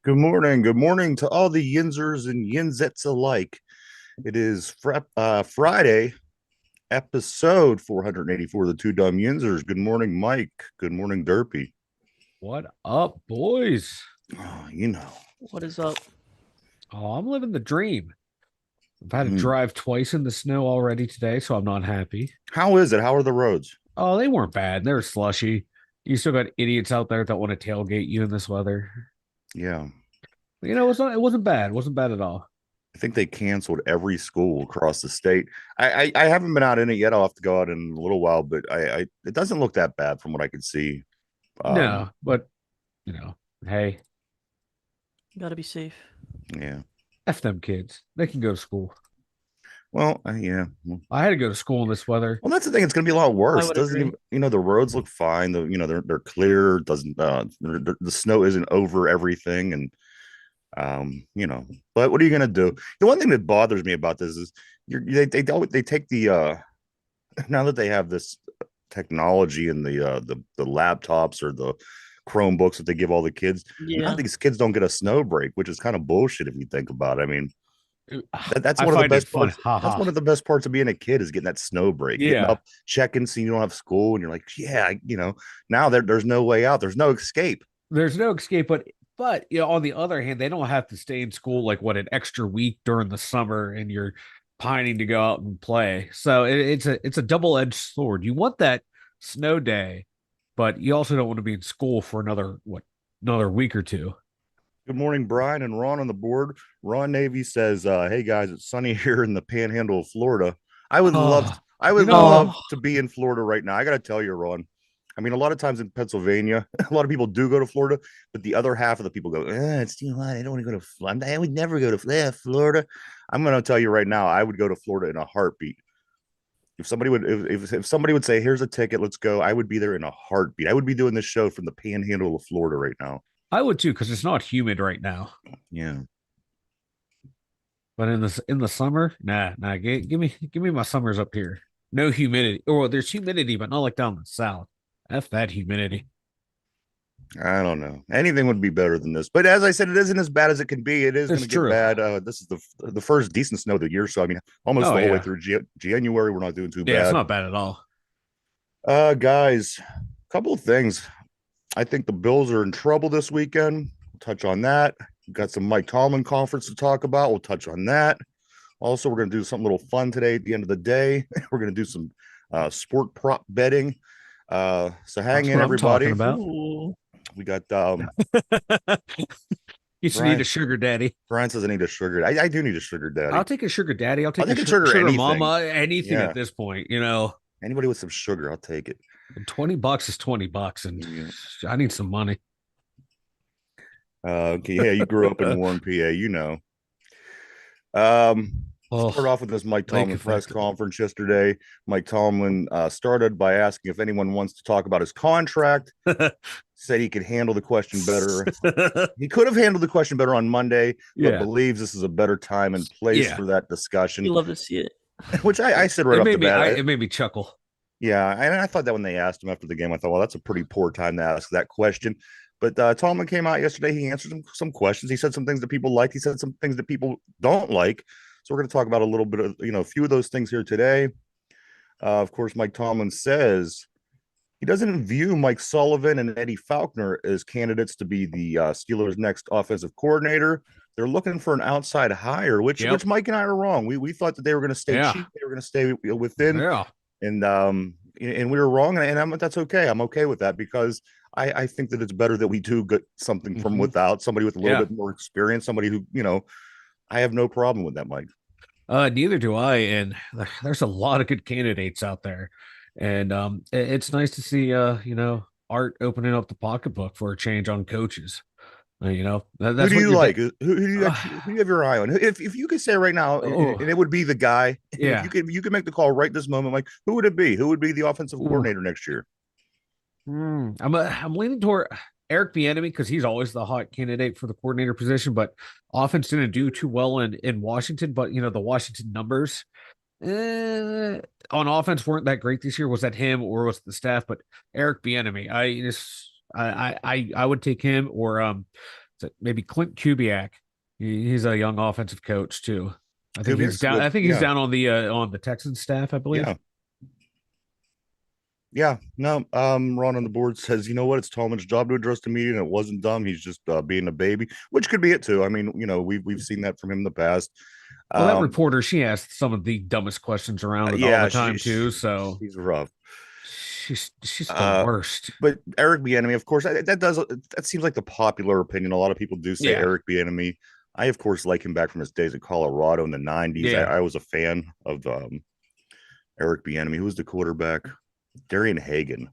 Good morning. Good morning to all the Yinzers and Yinzets alike. It is Friday, episode 484 of the Two Dumb Yinzers. Good morning, Mike. Good morning, Derpy. What up, boys? Oh, you know. What is up? Oh, I'm living the dream. I've had to Mm. drive twice in the snow already today, so I'm not happy. How is it? How are the roads? Oh, they weren't bad. They were slushy. You still got idiots out there that want to tailgate you in this weather. Yeah. It wasn't bad. It wasn't bad at all. I think they canceled every school across the state. I haven't been out in it yet. I'll have to go out in a little while, but I it doesn't look that bad from what I can see. No, but hey, Gotta be safe. Yeah. F them kids. They can go to school. Well, yeah. I had to go to school in this weather. Well, that's the thing. It's going to be a lot I worse. It would doesn't agree. even, the roads look fine. They're clear. Doesn't the snow isn't over everything, and But what are you going to do? The one thing that bothers me about this is they take the now that they have this technology and the laptops or the Chromebooks that they give all the kids. Now Yeah. these kids don't get a snow break, which is kind of bullshit if you think about it. I mean, that's I one of the find it best fun. parts. Ha That's ha. one of the best parts of being a kid is getting that snow break, getting Yeah. up, checking, seeing you don't have school, and you're like, yeah, now there's no way out. There's no escape. There's no escape, but on the other hand, they don't have to stay in school like what an extra week during the summer, and you're pining to go out and play. So it's a double-edged sword. You want that snow day, but you also don't want to be in school for another week or two. Good morning, Brian and Ron on the board. Ron Navy says, "Hey guys, it's sunny here in the Panhandle of Florida. I would love, Oh, I you would know, love Oh, to be in Florida right now. I got to tell you, Ron. I mean, a lot of times in Pennsylvania, a lot of people do go to Florida, but the other half of the people go, it's too hot. I don't want to go to Florida. I would never go to Florida. I'm going to tell you right now, I would go to Florida in a heartbeat. If somebody would say, here's a ticket, let's go, I would be there in a heartbeat. I would be doing this show from the Panhandle of Florida right now. I would too because it's not humid right now. Yeah. But in the summer, nah, give me my summers up here. No humidity. Or there's humidity, but not like down in the south. F that humidity. I don't know. Anything would be better than this. But as I said, it isn't as bad as it can be. It is going It's to get true. bad. This is the first decent snow of the year. So, I mean, almost Oh the whole way yeah. through January, we're not doing too Yeah, it's bad. not bad at all. Guys, a couple of things. I think the Bills are in trouble this weekend. We'll touch on that. We've got some Mike Tomlin conference to talk about. We'll touch on that. Also, we're going to do something a little fun today at the end of the day. We're going to do some sport prop betting. So hang That's in, what I'm talking everybody. about. ooh. We got You should need a Brian. sugar daddy. Brian says I need a sugar. I do need a sugar daddy. I'll take a sugar daddy. I'll I'll take a take a sugar sugar anything. mama, anything Yeah. at this point. Anybody with some sugar, I'll take it. $20 is $20, and Yeah. I need some money. Okay. Yeah, you grew up in Warren, PA, you know. Um, Start Oh, off with this Mike lake Tomlin press effect. conference yesterday. Mike Tomlin started by asking if anyone wants to talk about his contract. Said he could handle the question better. He could have handled the question better on Monday, but Yeah, believes this is a better time and place yeah. for that discussion. You love to see it. Which I said right It off the made me. bat. It made me chuckle. Yeah, and I thought that when they asked him after the game, I thought, well, that's a pretty poor time to ask that question. But Tomlin came out yesterday. He answered some questions. He said some things that people liked. He said some things that people don't like. So we're going to talk about a little bit of, a few of those things here today. Of course, Mike Tomlin says he doesn't view Mike Sullivan and Eddie Faulkner as candidates to be the Steelers' next offensive coordinator. They're looking for an outside hire, which Yep. Mike and I are wrong. We thought that they were going to stay Yeah. cheap. They were going to stay within Yeah. and we were wrong, and that's okay. I'm okay with that because I think that it's better that we do get something from Mhm. without somebody with a little Yeah. bit more experience, somebody who I have no problem with that, Mike. Neither do I. And there's a lot of good candidates out there. And it's nice to see Art opening up the pocketbook for a change on coaches. Who That's do what you you're like? Who do you have your eye on? If you could say right now, and oh it would be the guy, and if yeah. you could make the call right this moment, like who would it be? Who would be the offensive Ooh. coordinator next year? I'm leaning toward Eric Bieniemy because he's always the hot candidate for the coordinator position, but offense didn't do too well in Washington. But the Washington numbers on offense weren't that great this year. Was that him or was it the staff? But Eric Bieniemy, I would take him or maybe Clint Kubiak. He's a young offensive coach too. I think he's Kubiak's down. good. I think he's down on the Texans staff, I believe. Yeah. Yeah, no, Ron on the board says, you know what, it's Tomlin's job to address the media, and it wasn't dumb. He's just being a baby, which could be it too. I mean, we've seen that from him in the past. Well, that reporter, she asked some of the dumbest questions around it all Yeah, the time too. So she's rough. she's the worst. But Eric Bieniemy, of course, that seems like the popular opinion. A lot of people do say Eric Bieniemy. I, of course, like him back from his days at Colorado in the 90s. Yeah. I was a fan of Eric Bieniemy. Who was the quarterback? Darian Hagan.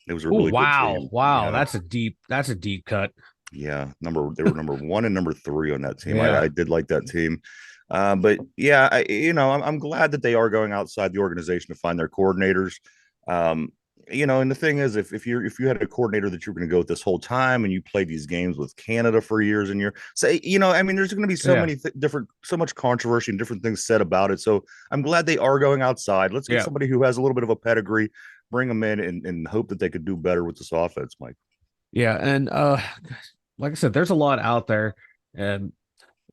It was a really good team. Wow, Yeah. that's a deep cut. Yeah, they were number 1 and number 3 on that team. Yeah. I did like that team. But yeah, I'm glad that they are going outside the organization to find their coordinators. And the thing is, if you had a coordinator that you're going to go with this whole time, and you played these games with Canada for years and years, there's going to be so many so much controversy and different things said about it. So I'm glad they are going outside. Let's get somebody who has a little bit of a pedigree, bring them in, and hope that they could do better with this offense, Mike. Yeah, and like I said, there's a lot out there, and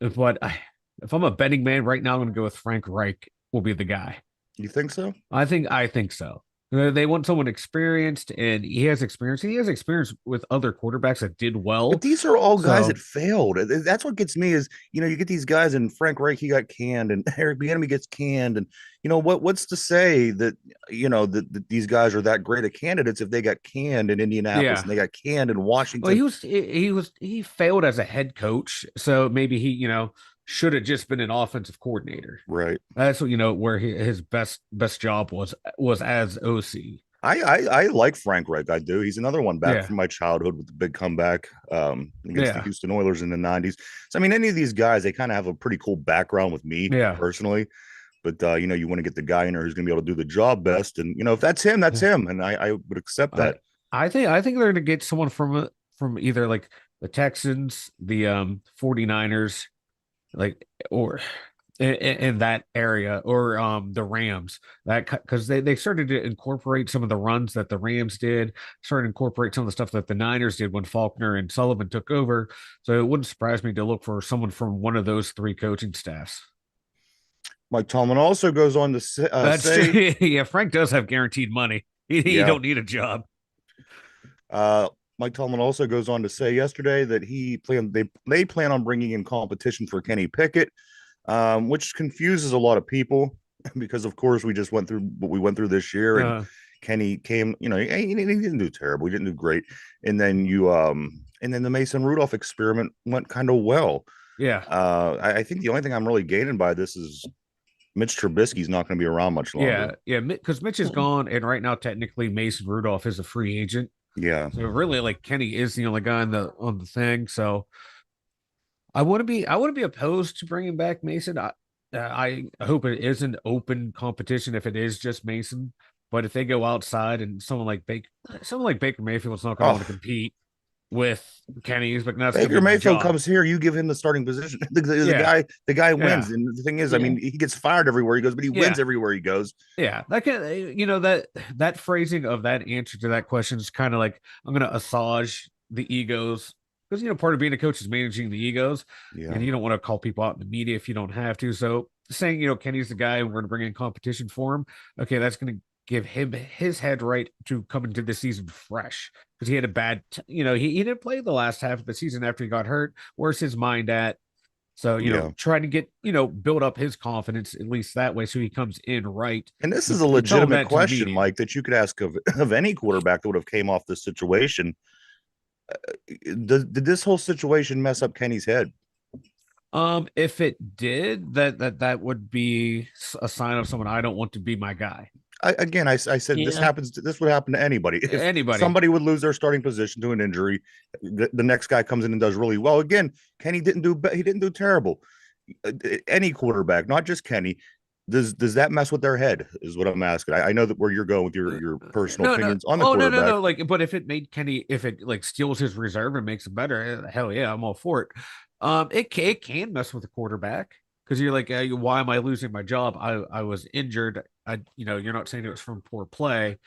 if I'm a betting man right now, I'm going to go with Frank Reich will be the guy. You think so? I think so. They want someone experienced, and he has experience. He has experience with other quarterbacks that did well. But these are all guys that failed. That's what gets me is, you get these guys, and Frank Reich, he got canned, and Eric Bieniemy gets canned. And, what's to say that, that these guys are that great of candidates if they got canned in Indianapolis and they got canned in Washington? Well, he failed as a head coach. So maybe he, should have just been an offensive coordinator. Right. That's what, where his best job was as OC. I like Frank Reich. I do. He's another one back from my childhood with the big comeback against the Houston Oilers in the 90s. So, I mean, any of these guys, they kind of have a pretty cool background with me personally. But, you want to get the guy in there who's going to be able to do the job best. And, if that's him, that's him. And I would accept that. I think they're going to get someone from either like the Texans, the 49ers, like, or in that area, or the Rams, that because they started to incorporate some of the runs that the Rams did, started to incorporate some of the stuff that the Niners did when Faulkner and Sullivan took over. So it wouldn't surprise me to look for someone from one of those 3 coaching staffs. Mike Tomlin also goes on to say, yeah, Frank does have guaranteed money. He don't need a job. Mike Tomlin also goes on to say yesterday that they plan on bringing in competition for Kenny Pickett, which confuses a lot of people because, of course, we just went through what we went through this year, and Kenny came. He didn't do terrible. He didn't do great, and then the Mason Rudolph experiment went kind of well. Yeah. I think the only thing I'm really gaining by this is Mitch Trubisky's not going to be around much longer. Yeah, because Mitch is gone, and right now technically Mason Rudolph is a free agent. Yeah. So really, like, Kenny is the only guy on the thing. So I wouldn't be opposed to bringing back Mason. I hope it is an open competition if it is just Mason. But if they go outside and someone like Baker Mayfield's not going to want to compete with Kenny, but Baker Mayfield comes here, you give him the starting position. The guy wins. And the thing is, I mean, he gets fired everywhere he goes, but he wins everywhere he goes. Yeah, that can, that phrasing of that answer to that question is kind of like, I'm going to assuage the egos, because part of being a coach is managing the egos, and you don't want to call people out in the media if you don't have to. So saying Kenny's the guy and we're going to bring in competition for him, okay, that's going to give him his head right to come into the season fresh, because he had a bad, he didn't play the last half of the season after he got hurt. Where's his mind at? So, trying to get, build up his confidence, at least that way, so he comes in right. And this is a legitimate question, Mike, that you could ask of any quarterback that would have came off this situation. Did this whole situation mess up Kenny's head? If it did, that would be a sign of someone I don't want to be my guy. I said this would happen to anybody. If somebody would lose their starting position to an injury, the next guy comes in and does really well. Again, Kenny didn't do terrible. Any quarterback, not just Kenny. Does that mess with their head? Is what I'm asking. I know that where you're going with your personal opinions on the quarterback. No. Like, but if it made Kenny, if it like steals his reserve and makes him better, hell yeah, I'm all for it. It can mess with the quarterback. Because you're like, why am I losing my job? I was injured. You're not saying it was from poor play.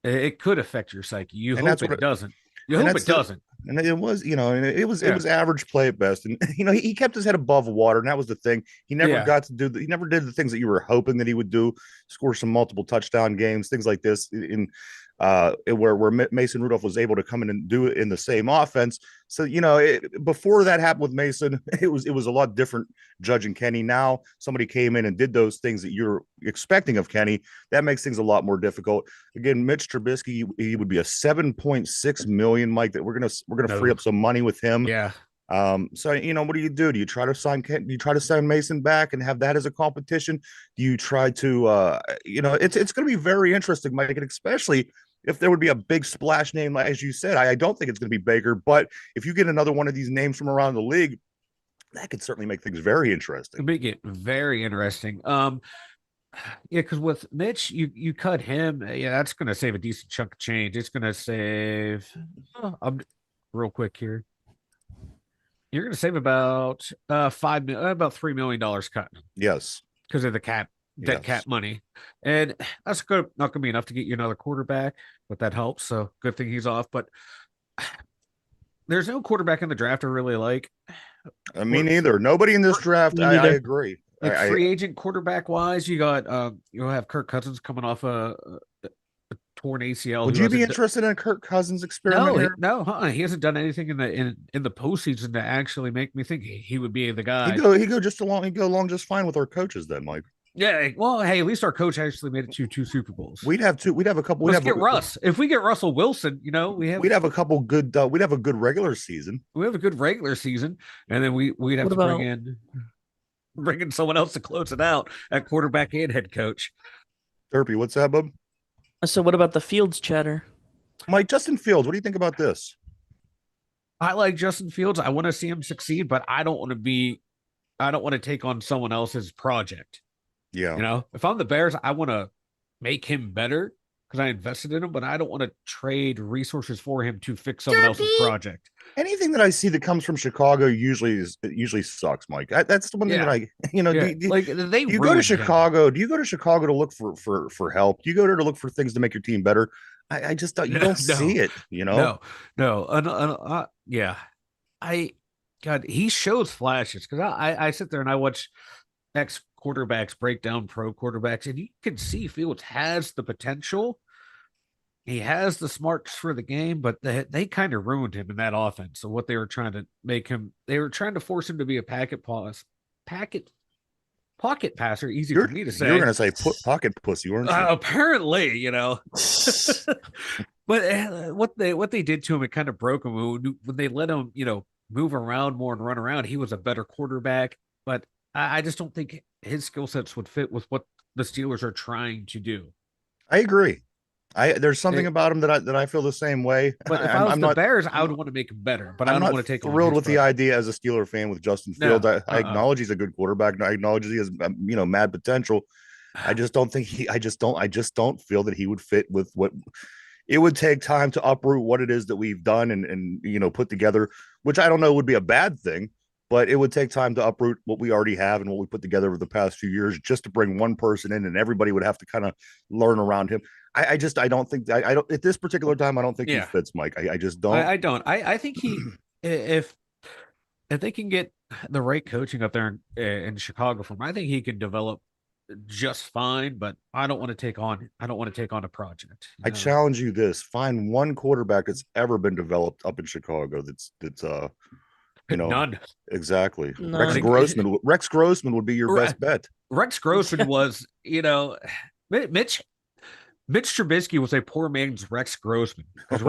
It could affect your psyche. You hope it doesn't. You hope it doesn't. And it was, and it was Yeah. average play at best. And he kept his head above water, and that was the thing. He never Yeah. got to do he never did the things that you were hoping that he would do, score some multiple touchdown games, things like this in where Mason Rudolph was able to come in and do it in the same offense. So before that happened with Mason, it was a lot different judging Kenny. Now somebody came in and did those things that you're expecting of Kenny. That makes things a lot more difficult. Again, Mitch Trubisky, he would be a 7.6 million, Mike. That we're gonna free up some money with him. Yeah. So what do? Do you try to sign Mason back and have that as a competition? Do you try to it's going to be very interesting, Mike, and especially if there would be a big splash name, as you said. I don't think it's going to be Baker, but if you get another one of these names from around the league, that could certainly make things very interesting. Make it very interesting. Yeah, because with Mitch, you cut him. Yeah, that's going to save a decent chunk of change. It's going to save. Real quick here. You're going to save about about $3 million cutting him. Yes, because of the dead cat money, and that's not going to be enough to get you another quarterback, but that helps. So good thing he's off. But there's no quarterback in the draft I really like. Me neither. Nobody in this draft. I agree. Like free agent quarterback wise, you got you'll have Kirk Cousins coming off a torn ACL. Would you be interested in Kirk Cousins experiment? No, he hasn't done anything in the postseason to actually make me think he would be the guy. He go along just fine with our coaches then, Mike. Yeah, well, hey, at least our coach actually made it to 2 Super Bowls. We'd have a couple. Let's get Russ. If we get Russell Wilson, we'd have a couple good. We'd have a good regular season. We have a good regular season, and then we'd have to bring in someone else to close it out at quarterback and head coach. Derpy, what's that, bub? So what about the Fields chatter? Mike, Justin Fields, what do you think about this? I like Justin Fields. I want to see him succeed, but I don't want to take on someone else's project. Yeah. If I'm the Bears, I want to make him better because I invested in him, but I don't want to trade resources for him to fix someone else's project. Anything that I see that comes from Chicago usually sucks, Mike. That's the one thing that I, do you go to Chicago? Do you go to Chicago to look for help? Do you go there to look for things to make your team better? I just don't. You don't see it. No. God, he shows flashes because I sit there and I watch ex quarterbacks break down pro quarterbacks, and you can see Fields has the potential. He has the smarts for the game, but they kind of ruined him in that offense. So what they were trying to make him, they were trying to force him to be a pocket passer. Easy for me to say. You were going to say pocket pussy, weren't you? Apparently, But what they did to him, it kind of broke him when they let him, move around more and run around. He was a better quarterback, but I just don't think his skill sets would fit with what the Steelers are trying to do. I agree. There's something about him that I feel the same way. But if I was the Bears, I would want to make him better. But I don't want to take thrilled with the idea as a Steeler fan with Justin Fields. I acknowledge he's a good quarterback. And I acknowledge he has mad potential. I just don't think I just don't feel that he would fit with what it would take time to uproot what it is that we've done and put together, which I don't know would be a bad thing. But it would take time to uproot what we already have and what we put together over the past few years just to bring one person in, and everybody would have to kind of learn around him. I don't think at this particular time, I don't think he fits, Mike. I just don't. I don't. I think he, if they can get the right coaching up there in Chicago for him, I think he can develop just fine, but I don't want to take on a project. I challenge you this. Find one quarterback that's ever been developed up in Chicago that's none. Exactly. None. Rex Grossman would be your best bet. Rex Grossman was, Mitch Trubisky was a poor man's Rex Grossman. Because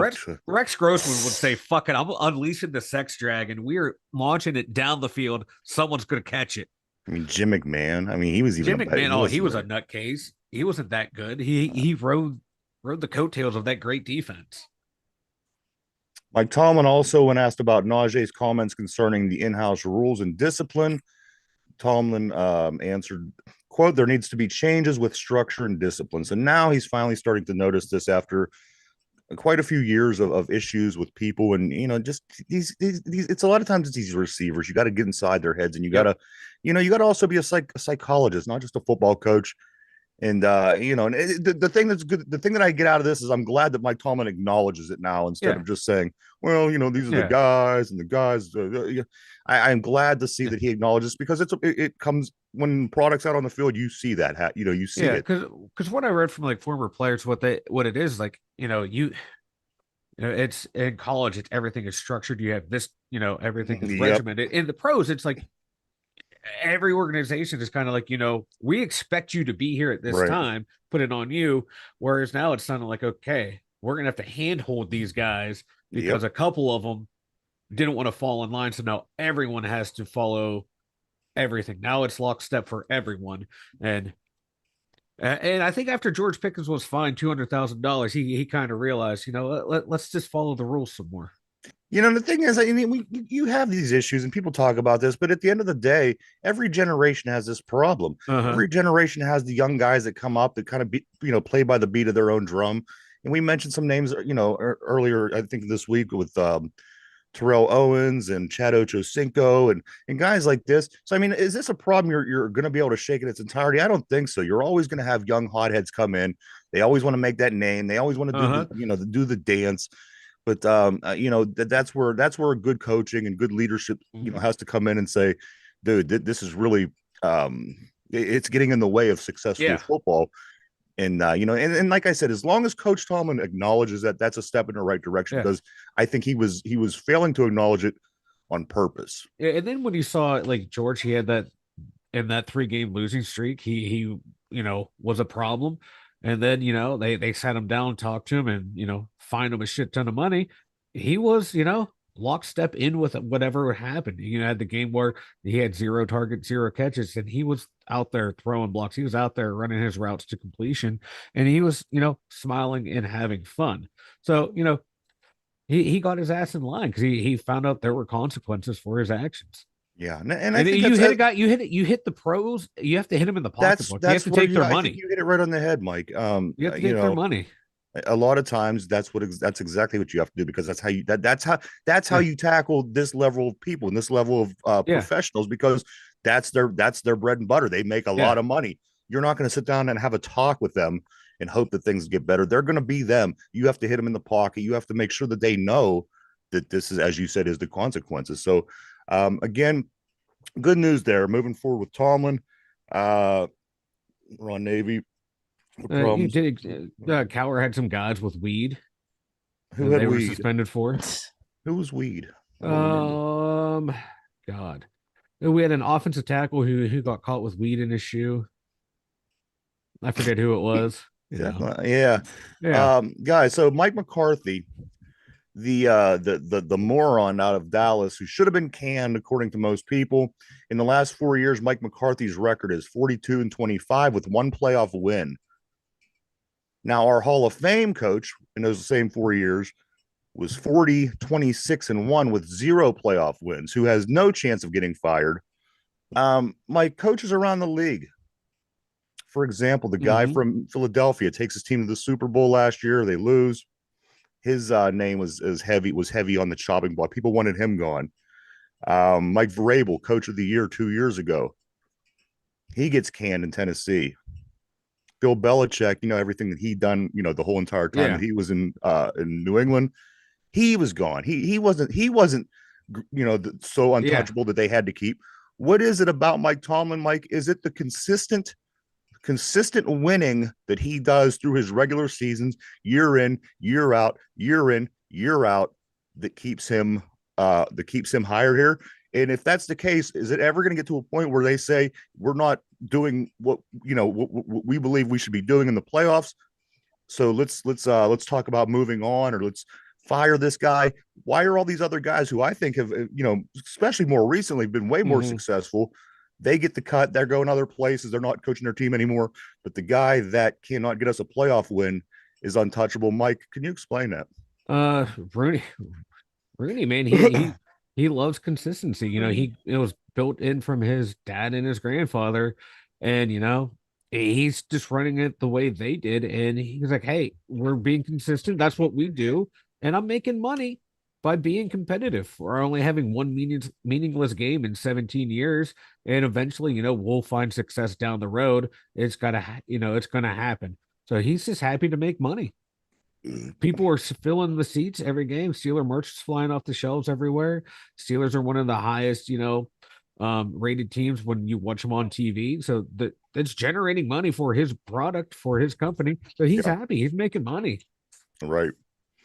Rex Grossman would say, fuck it, I'm unleashing the sex dragon. We're launching it down the field. Someone's going to catch it. I mean, Jim McMahon. I mean, he was even Jim McMahon. He was a nutcase. He wasn't that good. He rode the coattails of that great defense. Mike Tomlin also, when asked about Najee's comments concerning the in-house rules and discipline, Tomlin answered, quote, "There needs to be changes with structure and discipline." So now he's finally starting to notice this after quite a few years of issues with people. And, just these it's a lot of times it's these receivers. You got to get inside their heads, and you got to also be a psychologist, not just a football coach. And and the thing that's good, the thing that I get out of this is I'm glad that Mike Tomlin acknowledges it now instead Yeah, of just saying, "Well, these are the yeah, guys and the guys." Yeah. I'm glad to see yeah, that he acknowledges because it comes when products out on the field. You see that, you see yeah. it. Because what I read from like former players, what it is like, it's in college, it's everything is structured. You have this, everything is Yep. regimented. In the pros, it's like every organization is kind of like, we expect you to be here at this Right. time, put it on you. Whereas now it's sounding like, okay, we're gonna have to handhold these guys because Yep. a couple of them didn't want to fall in line. So now everyone has to follow everything. Now it's lockstep for everyone. And I think after George Pickens was fined $200,000, he kind of realized, let's just follow the rules some more. The thing is, I mean, you have these issues, and people talk about this, but at the end of the day, every generation has this problem. Uh-huh. Every generation has the young guys that come up that kind of play by the beat of their own drum. And we mentioned some names, earlier, I think this week with Terrell Owens and Chad Ochocinco and guys like this. So I mean, is this a problem you're going to be able to shake in its entirety? I don't think so. You're always going to have young hotheads come in. They always want to make that name. They always want to do Uh-huh. do the dance. But that's where good coaching and good leadership Mhm. has to come in and say, dude, this is really it's getting in the way of successful Yeah. football. And and like I said, as long as Coach Tomlin acknowledges that, that's a step in the right direction Yeah. because I think he was failing to acknowledge it on purpose. And then when you saw like George, he had that in that 3 game losing streak, he was a problem. And then, they sat him down, talked to him, and fined him a shit ton of money. He was, lockstep in with whatever happened. Had the game where he had 0 targets, 0 catches, and he was out there throwing blocks. He was out there running his routes to completion, and he was, smiling and having fun. So, he got his ass in line because he found out there were consequences for his actions. Yeah, and I And think you hit a guy, you hit the pros, you have to hit him in the pocketbook. You have that's to where take their I think money. you hit it right on the head, Mike. You have to take their money. A lot of times that's exactly what you have to do because that's how Yeah. you tackle this level of people and this level of Yeah. professionals because that's their bread and butter. They make a Yeah. lot of money. You're not going to sit down and have a talk with them and hope that things get better. They're going to be them. You have to hit them in the pocket. You have to make sure that they know that this is, as you said, is the consequences. So again, good news there. Moving forward with Tomlin, uh, Ron Navy, no You problems. did. Cowher had some guys with weed Who that had they were weed? suspended for. Who was weed? I don't remember. Um, God, we had an offensive tackle who got caught with weed in his shoe. I forget who it was. Yeah. Yeah. Guys, so Mike McCarthy, the moron out of Dallas who should have been canned according to most people. In the last 4 years, Mike McCarthy's record is 42-25 with one playoff win. Now, our Hall of Fame coach in those same 4 years was 40-26-1 with zero playoff wins, who has no chance of getting fired. My coaches around the league, for example, the guy Mm-hmm. from Philadelphia takes his team to the Super Bowl last year. They lose. His name was heavy on the chopping block. People wanted him gone. Mike Vrabel, coach of the year 2 years ago, he gets canned in Tennessee. Bill Belichick, everything that he done, the whole entire time Yeah. that he was in New England, he was gone. He wasn't so Yeah. untouchable that they had to keep. What is it about Mike Tomlin, Mike? Is it the consistent winning that he does through his regular seasons, year in, year out, year in, year out, that keeps him hired here? And if that's the case, is it ever going to get to a point where they say we're not doing what we believe we should be doing in the playoffs? So let's talk about moving on, or let's fire this guy. Why are all these other guys who I think have especially more recently been way more Mm-hmm. successful? They get the cut. They're going other places. They're not coaching their team anymore. But the guy that cannot get us a playoff win is untouchable. Mike, can you explain that? Uh, Rooney, Rooney, man, he loves consistency. It was built in from his dad and his grandfather, and he's just running it the way they did. And he's like, "Hey, we're being consistent. That's what we do, and I'm making money. by being competitive. We're only having one meaningless game in 17 years, and eventually, we'll find success down the road. It's it's gonna happen. So he's just happy to make money. People are filling the seats every game. Steeler merch is flying off the shelves everywhere. Steelers are one of the highest, rated teams when you watch them on TV. So that's generating money for his product, for his company. So he's happy. He's making money. Right.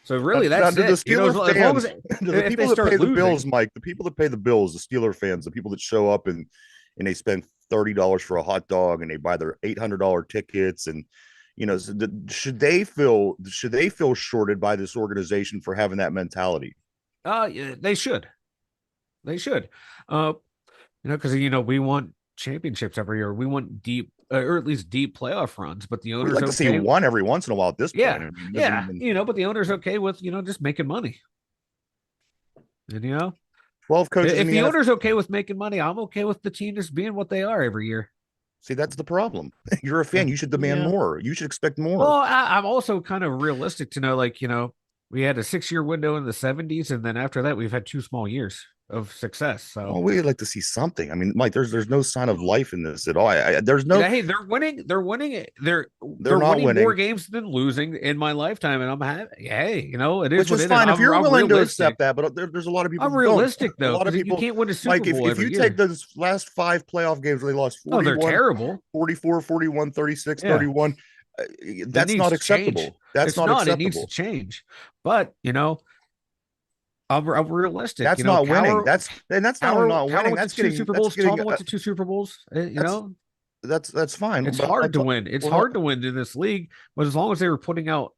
So really, that's now, it. The Steelers fans, the if people that pay losing, the bills, Mike, the people that pay the bills, the Steeler fans, the people that show up and they spend $30 for a hot dog and they buy their $800 tickets, and should they feel shorted by this organization for having that mentality? Yeah, they should. Because we want championships every year. We want deep, or at least deep playoff runs. But the owners We'd like to see one every once in a while at this point. Yeah, but the owner's okay with just making money. And 12 coaches. If the owner's okay with making money, I'm okay with the team just being what they are every year. See, that's the problem. You're a fan. You should demand more. You should expect more. Well, I'm also kind of realistic to know, we had a 6-year window in the 70s, and then after that, we've had 2 small years of success. So we'd like to see something. I mean, Mike, there's no sign of life in this at all. There's no. Hey, they're winning. They're winning. They're not winning more games than losing in my lifetime, and I'm happy. Hey, it is. Which is fine if you're willing to accept that. But there's a lot of people. I'm realistic though. A lot of people, you can't win a Super Bowl Mike, if you take those last 5 playoff games where they lost 41, they're terrible. 44, 41, 36, 31. That's not acceptable. That's not acceptable. It needs to change. But I'm realistic. That's not winning. That's not winning. That's getting 2 Super Bowls. Tom went to 2 Super Bowls. That's fine. It's hard to win. It's hard to win in this league. But as long as they were putting out,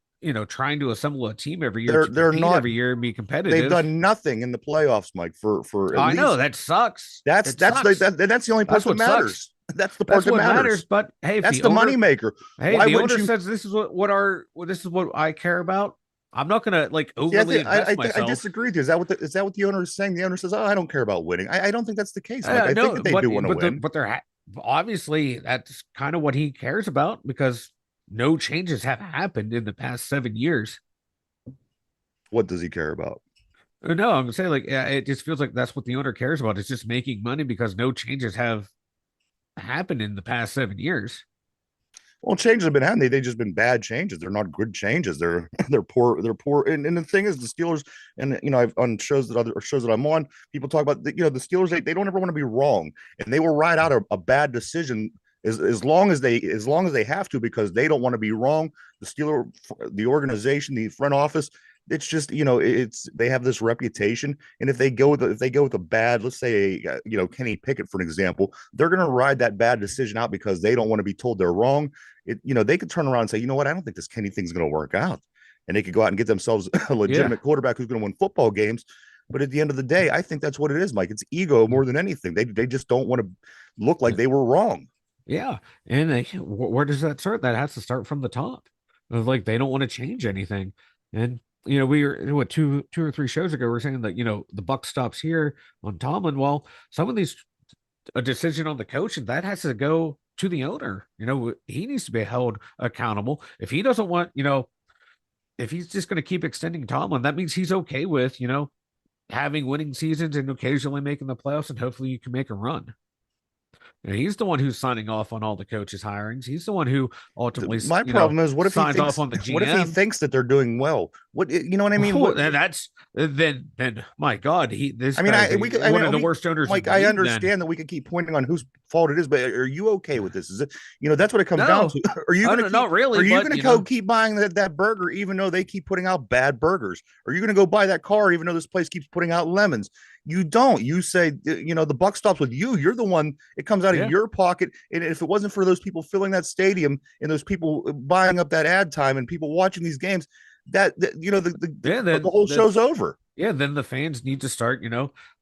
trying to assemble a team every year, they're not every year and be competitive. They've done nothing in the playoffs, Mike. For I know that sucks. That's the only part that matters. Sucks. That's the part that matters. But hey, that's the moneymaker. Hey, the owner says this is what I care about. I'm not gonna overly invest myself. I disagree with you. Is that what the owner is saying? The owner says, "Oh, I don't care about winning." I don't think that's the case. I think that they do want to win. But they're obviously that's kind of what he cares about, because no changes have happened in the past 7 years. What does he care about? No, I'm gonna say it just feels like that's what the owner cares about. It's just making money because no changes have happened in the past 7 years. Well, changes have been happening. They've just been bad changes. They're not good changes. They're poor. They're poor. And the thing is, the Steelers, and I've on shows that I'm on, people talk about the Steelers. They don't ever want to be wrong, and they will ride out a bad decision as long as they have to, because they don't want to be wrong. The organization, the front office, it's just they have this reputation, and if they go with a bad, let's say Kenny Pickett for an example, they're going to ride that bad decision out because they don't want to be told they're wrong. They could turn around and say, you know what, I don't think this Kenny thing's going to work out, and they could go out and get themselves a legitimate quarterback who's going to win football games. But at the end of the day, I think that's what it is, Mike. It's ego more than anything. They just don't want to look like they were wrong. Yeah, and where does that start? That has to start from the top. Of they don't want to change anything. And we were two or three shows ago, we were saying that the buck stops here on Tomlin. Well, some of these, a decision on the coach, and that has to go to the owner. He needs to be held accountable. If he doesn't want, if he's just going to keep extending Tomlin, that means he's okay with having winning seasons and occasionally making the playoffs, and hopefully you can make a run. He's the one who's signing off on all the coaches' hirings. He's the one who ultimately. My problem is, what if signs off on the GM? What if he thinks that they're doing well? What I mean? Then my God, one of the worst owners. Like, I understand that we could keep pointing on whose fault it is, but are you okay with this? Is it that's what it comes down to? Are you going to not really? Are you going to go keep buying that burger even though they keep putting out bad burgers? Are you going to go buy that car even though this place keeps putting out lemons? You don't. You say, the buck stops with you. You're the one. It comes out of your pocket. And if it wasn't for those people filling that stadium and those people buying up that ad time and people watching these games, the whole show's over. Yeah, then the fans need to start,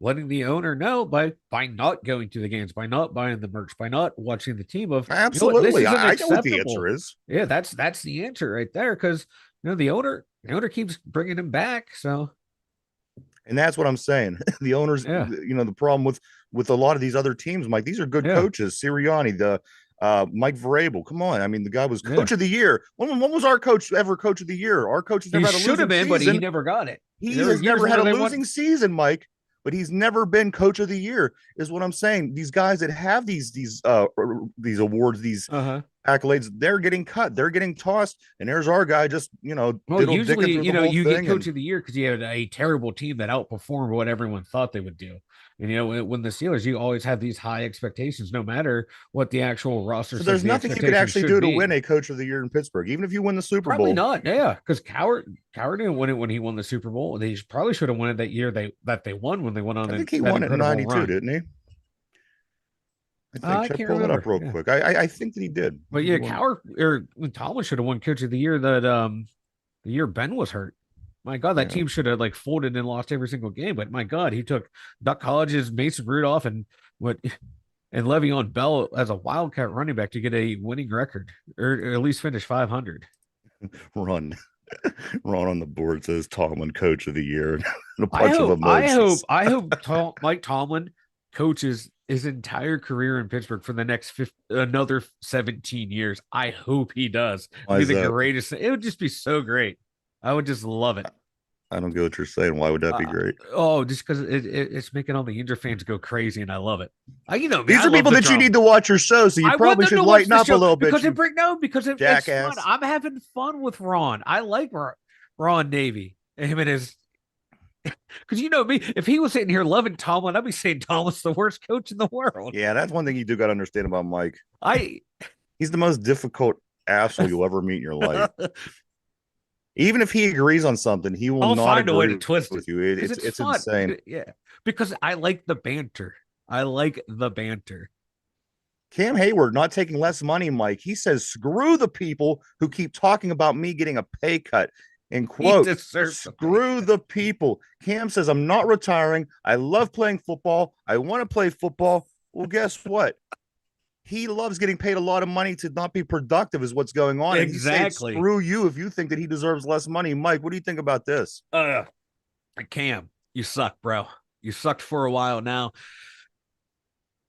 letting the owner know by not going to the games, by not buying the merch, by not watching the team. Absolutely, I know what the answer is. Yeah, that's the answer right there, because the owner keeps bringing him back. So. And that's what I'm saying. The owners, the problem with a lot of these other teams, Mike, these are good coaches. Sirianni, Mike Vrabel, come on. I mean, the guy was Yeah. coach of the year. When was our coach ever coach of the year? Our coach has He never had a should have losing been, but he season. never got it. He There were has years never had a where they losing won. season, Mike, but he's never been coach of the year, is what I'm saying. These guys that have these awards, these Uh-huh. accolades, they're getting cut, they're getting tossed, and there's our guy just Well, diddle usually, dicking through the whole you get thing. coach And of the year because you had a terrible team that outperformed what everyone thought they would do. And when the Steelers, you always have these high expectations, no matter what the actual roster so says there's the nothing you could expectations actually should do to be. win a coach of the year in Pittsburgh, even if you win the Super Probably Bowl. not, yeah, because Coward didn't win it when he won the Super Bowl. They probably should have won it that year that they won when they went on I think that he won it in incredible '92, run. didn't he? I Check, can't pull that up remember. real Yeah. quick. I think that he did. But yeah, Coward or Tomlin should have won coach of the year that the year Ben was hurt. My God, that team should have like folded and lost every single game. But my God, he took Duck Hodges, Mason Rudolph, and Le'Veon Bell as a wildcat running back to get a winning record, or at least finish 500. Run on the board says Tomlin coach of the year and a bunch of emojis. I hope Mike Tomlin coaches his entire career in Pittsburgh for the next another 17 years. I hope he does. Why Be is the that? greatest. It would just be so great. I would just love it. I don't get what you're saying. Why would that be great? Just because it's making all the Yinzer fans go crazy, and I love it. These are people that you need to watch your show, so you probably should lighten up a little bit. Because it's fun. I'm having fun with Ron. I like Ron Navy. Him and his. Because you know me, if he was sitting here loving Tomlin, I'd be saying Tomlin's the worst coach in the world. Yeah, that's one thing you do got to understand about Mike. He's the most difficult asshole you'll ever meet in your life. Even if he agrees on something, he will not find a way agree to twist with it. you. It's insane. Yeah, because I like the banter. Cam Hayward not taking less money, Mike. He says, "Screw the people who keep talking about me getting a pay cut." And quote, "Screw the people." Cam says, "I'm not retiring. I love playing football. I want to play football." Well, guess what? He loves getting paid a lot of money to not be productive is what's going on. Exactly. And he's saying, screw you if you think that he deserves less money. Mike, what do you think about this? Cam, you suck, bro. You sucked for a while now.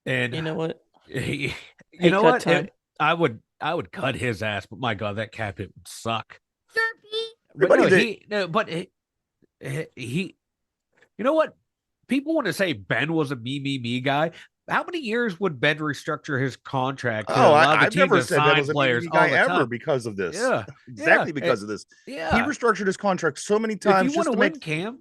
And you know what? You know what? I would cut his ass, but my God, that cap hit would suck. But he you know what? People want to say Ben was a me guy. How many years would Ben restructure his contract? I've never said Ben was a me guy ever because of this. Yeah, exactly because of this. Yeah, he restructured his contract so many times. If you want to win, Cam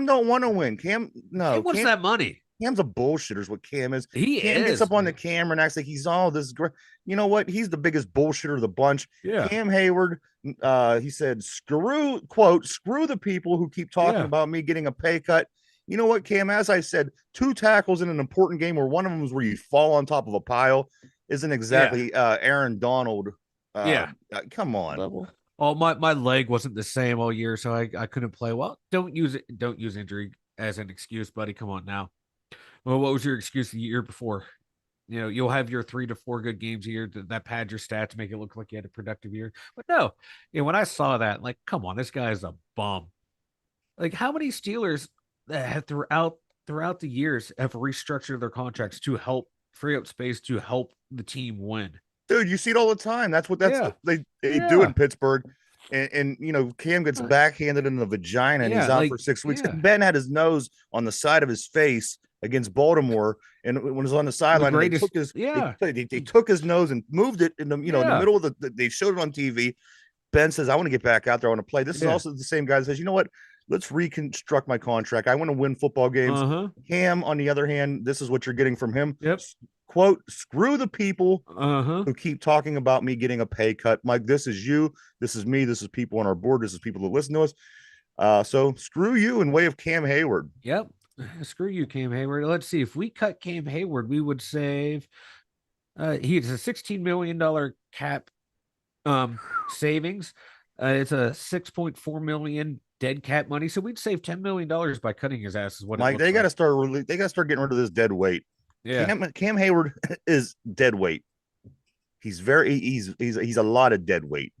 don't want to win. Cam wants that money. Cam's a bullshitter is what Cam is. Cam gets up on the camera and acts like he's all this great. You know what? He's the biggest bullshitter of the bunch. Yeah. Cam Hayward, he said, screw the people who keep talking about me getting a pay cut. You know what, Cam? As I said, 2 tackles in an important game where one of them is where you fall on top of a pile isn't exactly Aaron Donald. Come on. Level. Oh, my leg wasn't the same all year, so I couldn't play. Well, don't use injury as an excuse, buddy. Come on now. Well, what was your excuse the year before? You know, you'll have your 3 to 4 good games a year that pad your stats, make it look like you had a productive year. But no, when I saw that, like, come on, this guy is a bum. Like, how many Steelers have throughout the years have restructured their contracts to help free up space to help the team win? Dude, you see it all the time. That's what they do in Pittsburgh. And you know, Cam gets backhanded in the vagina and he's out for 6 weeks. And Ben had his nose on the side of his face against Baltimore, and when he was on the sideline, they took his nose and moved it in the in the middle of they showed it on TV. Ben says, "I want to get back out there. I want to play." This is also the same guy that says, "You know what? Let's reconstruct my contract. I want to win football games." Cam, on the other hand, this is what you're getting from him. Yep. Quote, "Screw the people who keep talking about me getting a pay cut." Mike, this is you. This is me. This is people on our board. This is people that listen to us. So screw you in way of Cam Hayward. Yep. Screw you, Cam Hayward. Let's see. If we cut Cam Hayward, we would save. He has a $16 million cap savings. It's a $6.4 million dead cap money. So we'd save $10 million by cutting his ass. Is what Mike, they got to start. They got to start getting rid of this dead weight. Yeah, Cam Hayward is dead weight. He's a lot of dead weight.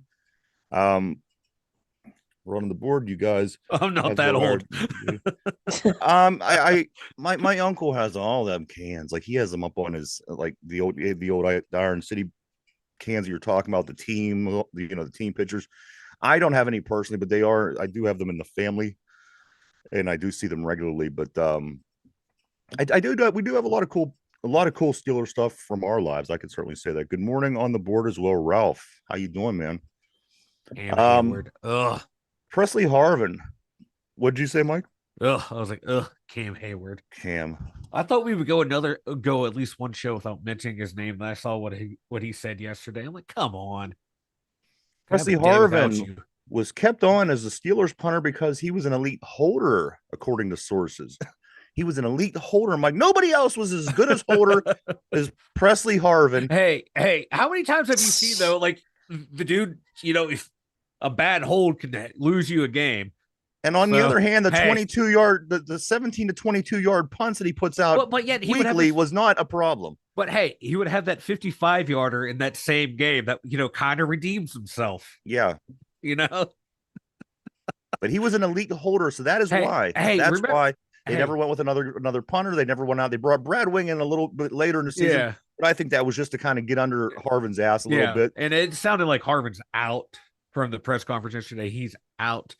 We're on the board, you guys. I'm not As that we are. old. My uncle has all them cans. Like he has them up on his like the old Iron City cans that you're talking about. The team, the team pictures. I don't have any personally, but I do have them in the family, and I do see them regularly. But we do have a lot of cool Steeler stuff from our lives. I could certainly say that. Good morning on the board as well, Ralph. How you doing, man? Cam Hayward. Ugh. Presley Harvin. What'd you say, Mike? Ugh. I was like, ugh, Cam Hayward. Cam. I thought we would go at least one show without mentioning his name. And I saw what he said yesterday. I'm like, come on. Presley Harvin was kept on as the Steelers punter because he was an elite holder, according to sources. He was an elite holder. I'm like, nobody else was as good as holder as Presley Harvin. Hey, how many times have you seen though? Like the dude, if a bad hold can lose you a game. And on the other hand, the 22-yard, the 17 to 22-yard punts that he puts out but yet weekly was not a problem. But hey, he would have that 55-yarder in that same game that kind of redeems himself. Yeah. But he was an elite holder, so that is why. That's why they never went with another punter. They never went out. They brought Brad Wing in a little bit later in the season. Yeah. But I think that was just to kind of get under Harvin's ass a little bit. And it sounded like Harvin's out from the press conference yesterday. He's out.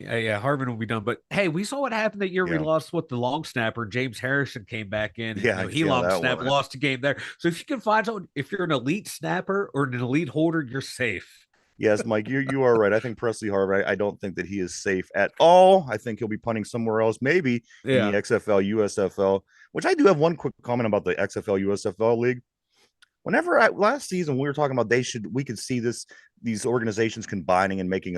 Yeah, Harvin will be done. But hey, we saw what happened that year. We lost the long snapper. James Harrison came back in. And, he long snapped, lost a game there. So if you can find someone, if you're an elite snapper or an elite holder, you're safe. Yes, Mike, you are right. I think Presley Harvin, I don't think that he is safe at all. I think he'll be punting somewhere else, maybe in the XFL, USFL, which I do have one quick comment about the XFL, USFL league. Whenever last season we were talking about we could see these organizations combining and making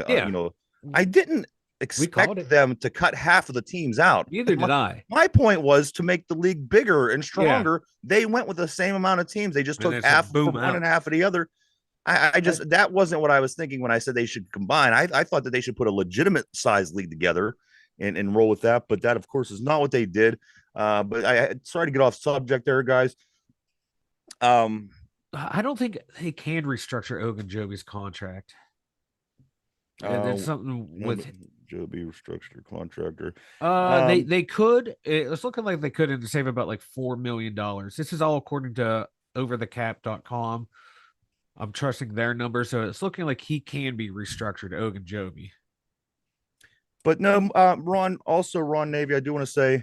I didn't expect them to cut half of the teams out. Neither did I. My point was to make the league bigger and stronger. They went with the same amount of teams. They just took half of one and half of the other. That wasn't what I was thinking when I said they should combine. I thought that they should put a legitimate size league together and roll with that. But that, of course, is not what they did. But I sorry to get off subject there, guys. I don't think they can restructure Ogunjobi's contract. There's something with Joby restructured contractor. They could. It's looking like they could save about like $4 million. This is all according to overthecap.com. I'm trusting their numbers, so it's looking like he can be restructured, Ogunjobi. But no, Ron Navy, I do want to say,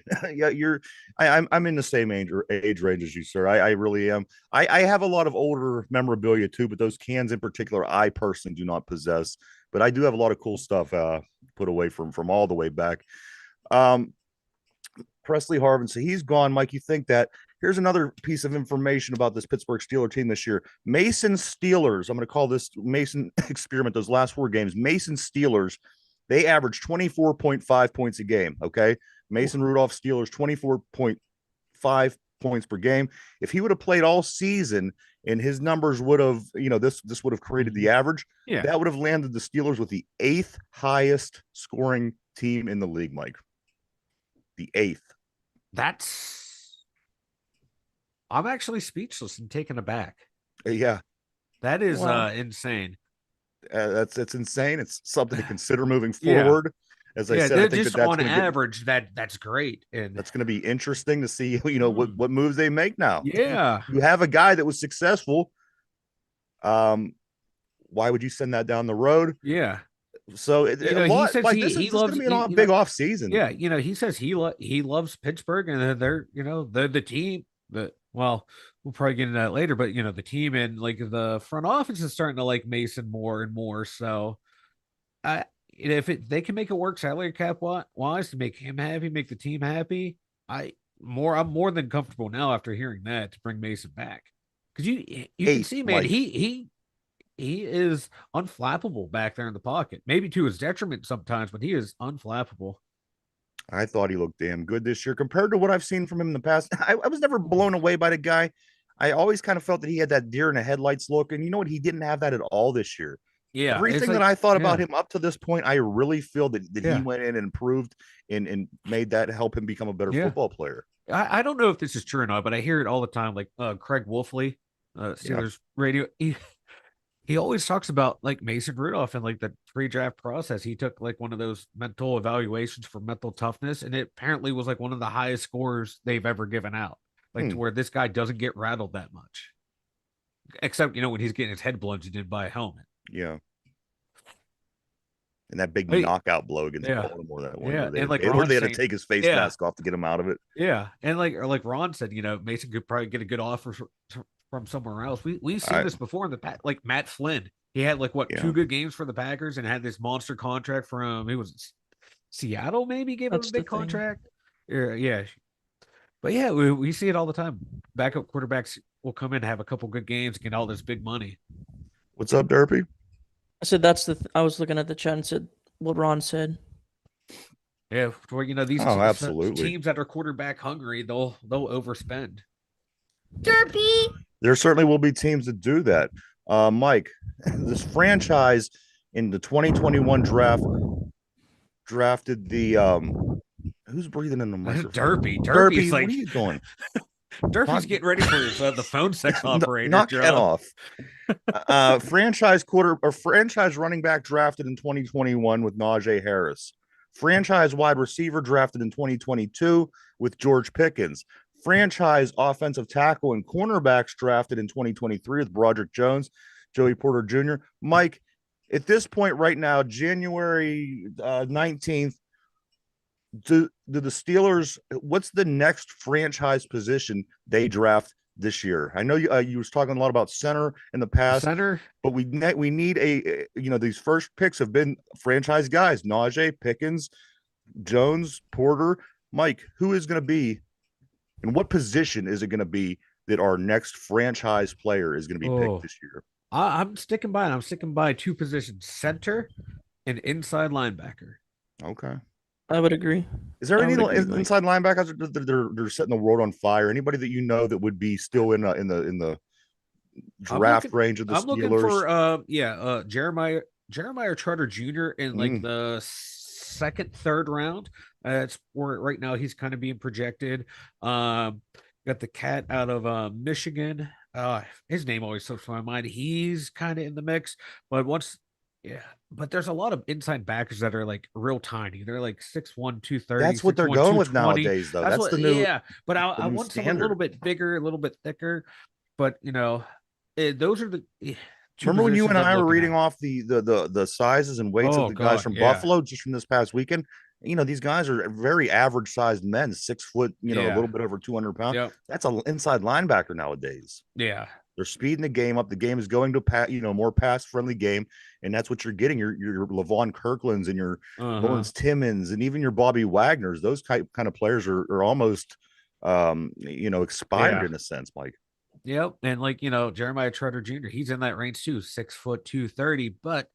I'm in the same age range as you, sir. I really am. I have a lot of older memorabilia too, but those cans in particular, I personally do not possess. But I do have a lot of cool stuff put away from all the way back. Presley Harvin, so he's gone. Mike, you think that? Here's another piece of information about this Pittsburgh Steelers team this year. Mason Steelers, I'm going to call this Mason experiment, those last 4 games. Mason Steelers, they averaged 24.5 points a game, okay? Mason Rudolph Steelers, 24.5 points per game. If he would have played all season and his numbers would have, this would have created the average, that would have landed the Steelers with the 8th highest scoring team in the league, Mike. The 8th. I'm actually speechless and taken aback. Yeah. That is insane. That's insane. It's something to consider moving forward. As I said, I think just on average, that's great, and that's going to be interesting to see. What moves they make now. Yeah, you have a guy that was successful. Why would you send that down the road? Yeah. So he says he loves going to be a big off season. Yeah, he says he loves Pittsburgh, and they're the team that. Well, we'll probably get into that later, but the team and like the front office is starting to like Mason more and more. So, if they can make it work salary cap wise to make him happy, make the team happy, I'm more than comfortable now after hearing that to bring Mason back, because you can see, man, he is unflappable back there in the pocket, maybe to his detriment sometimes, but he is unflappable. I thought he looked damn good this year compared to what I've seen from him in the past. I was never blown away by the guy. I always kind of felt that he had that deer in the headlights look. And you know what? He didn't have that at all this year. Yeah. Everything that I thought about him up to this point, I really feel that he went in and improved and made that help him become a better football player. I don't know if this is true or not, but I hear it all the time. Like Craig Wolfley, Steelers radio. he always talks about like Mason Rudolph and like the pre-draft process. He took like one of those mental evaluations for mental toughness, and it apparently was like one of the highest scores they've ever given out. Like to Hmm. where this guy doesn't get rattled that much, except when he's getting his head bludgeoned in by a helmet. Yeah. And that big Hey, knockout blow against yeah, Baltimore that one yeah, year. and like Where Ron they had to saying, take his face yeah, mask off to get him out of it. yeah, and like Ron said, Mason could probably get a good offer from somewhere else. We've seen I this before in the past. Like Matt Flynn, he had like what yeah. two good games for the Packers and had this monster contract from he was Seattle, maybe gave him a That's the big thing. contract. Yeah, but yeah, we see it all the time. Backup quarterbacks will come in, have a couple good games, get all this big money. What's up, Derpy? I said that's I was looking at the chat and said what Ron said. Yeah, for these Oh, absolutely. teams that are quarterback hungry, they'll overspend. Derpy. There certainly will be teams that do that. Mike, this franchise in the 2021 draft drafted the who's breathing in the microphone? Derpy's What are like you doing? Derpy's Knock, getting ready for his the phone sex operator knock it job. off. Franchise running back drafted in 2021 with Najee Harris. Franchise wide receiver drafted in 2022 with George Pickens. Franchise offensive tackle and cornerbacks drafted in 2023 with Broderick Jones, Joey Porter Jr. Mike, at this point right now, January 19th, do the Steelers, what's the next franchise position they draft this year? I know you was talking a lot about center in the past, Center, but we need these first picks have been franchise guys: Najee, Pickens, Jones, Porter. Mike, who is going to be, and what position is it going to be that our next franchise player is going to be picked oh, this year? I'm sticking by it. I'm sticking by two positions: center and inside linebacker. Okay. I would agree. Is there I any would agree, Mike. inside linebackers that they're setting the world on fire? Anybody that you know that would be still in the draft range of the I'm looking Steelers? for Jeremiah Trotter Jr. in like Mm. the second, third round. It's where right now he's kind of being projected. Got the cat out of Michigan. His name always slips my mind. He's kind of in the mix, but yeah, but there's a lot of inside backers that are like real tiny. They're like 6'1", 230, That's what they're 6'1", going with 220. nowadays, though. That's That's what, the new yeah. But the I new want someone a little standard. bit bigger, a little bit thicker. But those are the two Remember when you and positions I'm I were looking reading at. off the sizes and weights of Oh the guys God, from yeah, Buffalo just from this past weekend? These guys are very average sized men, 6 foot, a yeah, little bit over 200 pounds. yep, That's an inside linebacker nowadays. yeah, They're speeding the game up. The game is going to more pass friendly game, and that's what you're getting. Your Levon Kirklands and your uh-huh, Lawrence Timmons and even your Bobby Wagners. Those kind of players are almost expired yeah, in a sense, Mike. yep. And like Jeremiah Trotter Jr., he's in that range too, 6', 230, but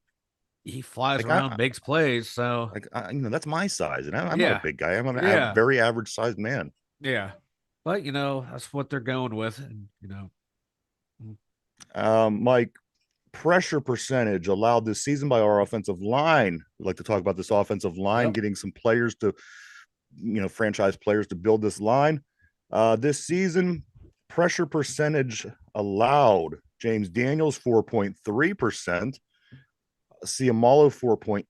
he flies Like around, makes plays. So that's my size, and I'm not a yeah, big guy. I'm a yeah, very average sized man. yeah. But that's what they're going with, and mm, Mike, pressure percentage allowed this season by our offensive line. We'd like to talk about this offensive line, yep, getting some players to, franchise players to build this line. This season, pressure percentage allowed: James Daniels 4.3%, Ciamalo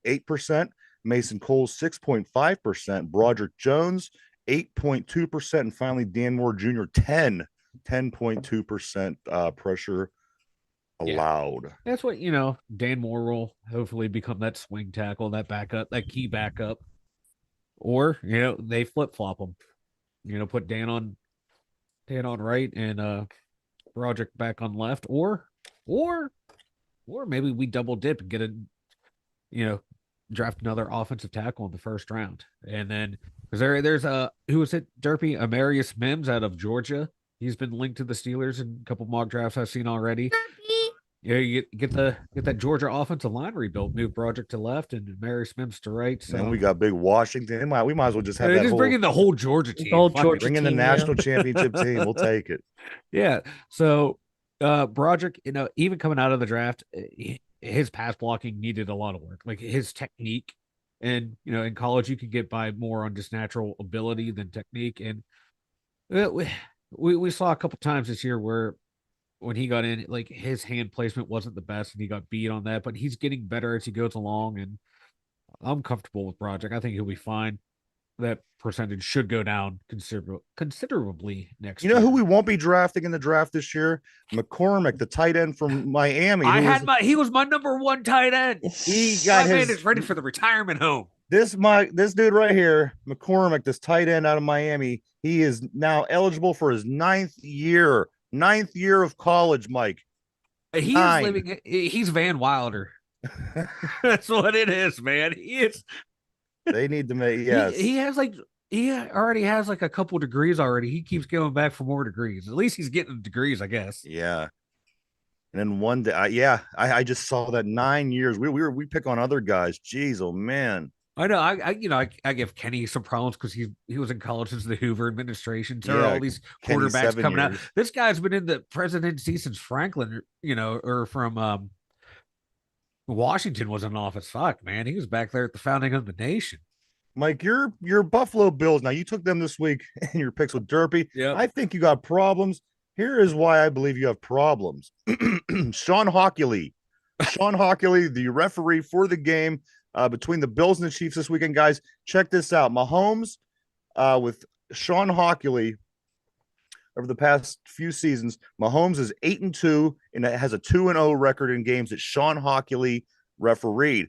4.8%, Mason Cole 6.5%, Broderick Jones 8.2%, and finally Dan Moore Jr. 10.2% pressure yeah. allowed. That's what Dan Moore will hopefully become that swing tackle, that backup, that key backup, or they flip flop them. Put Dan on right and Broderick back on left, or maybe we double dip and get a you know draft another offensive tackle in the first round, and then because there's who was it, Derpy, Amarius Mims out of Georgia. He's been linked to the Steelers in a couple mock drafts I've seen already. Yeah, you get that Georgia offensive line rebuilt, move Broderick to left and Amarius Mims to right. So And we got big Washington. We might as well just have that just whole bring in the whole Georgia team. The whole Fuck it. Georgia bring in the team, national championship team. We'll take it. Yeah. So Broderick, even coming out of the draft, his pass blocking needed a lot of work. Like his technique, and in college you could get by more on just natural ability than technique. And we saw a couple times this year where when he got in, like his hand placement wasn't the best, and he got beat on that. But he's getting better as he goes along, and I'm comfortable with Project. I think he'll be fine. That percentage should go down considerably next You know year. who we won't be drafting in the draft this year? McCormick, the tight end from Miami. He was my number one tight end. He got My man is ready for the retirement home. this dude right here, McCormick, this tight end out of Miami. He is now eligible for his ninth year of college, Mike. He's Van Wilder. That's what it is, man. He is. They need to make he already has like a couple degrees already. He keeps going back for more degrees. At least he's getting degrees, I guess. Yeah. And then one day, I just saw that 9 years. We pick on other guys. Jeez, oh man. I know. I give Kenny some problems because he was in college since the Hoover administration. So all these quarterbacks coming out. This guy's been in the presidency since Franklin, or from Washington was in office. Fuck, man, he was back there at the founding of the nation. Mike, your Buffalo Bills. Now you took them this week in your picks with Derpy. Yeah, I think you got problems. Here is why I believe you have problems. Sean Hockley, the referee for the game between the Bills and the Chiefs this weekend. Guys, check this out. Mahomes with Sean Hockley over the past few seasons, Mahomes is 8-2 and it has a 2-0 record in games that Sean Hockley refereed.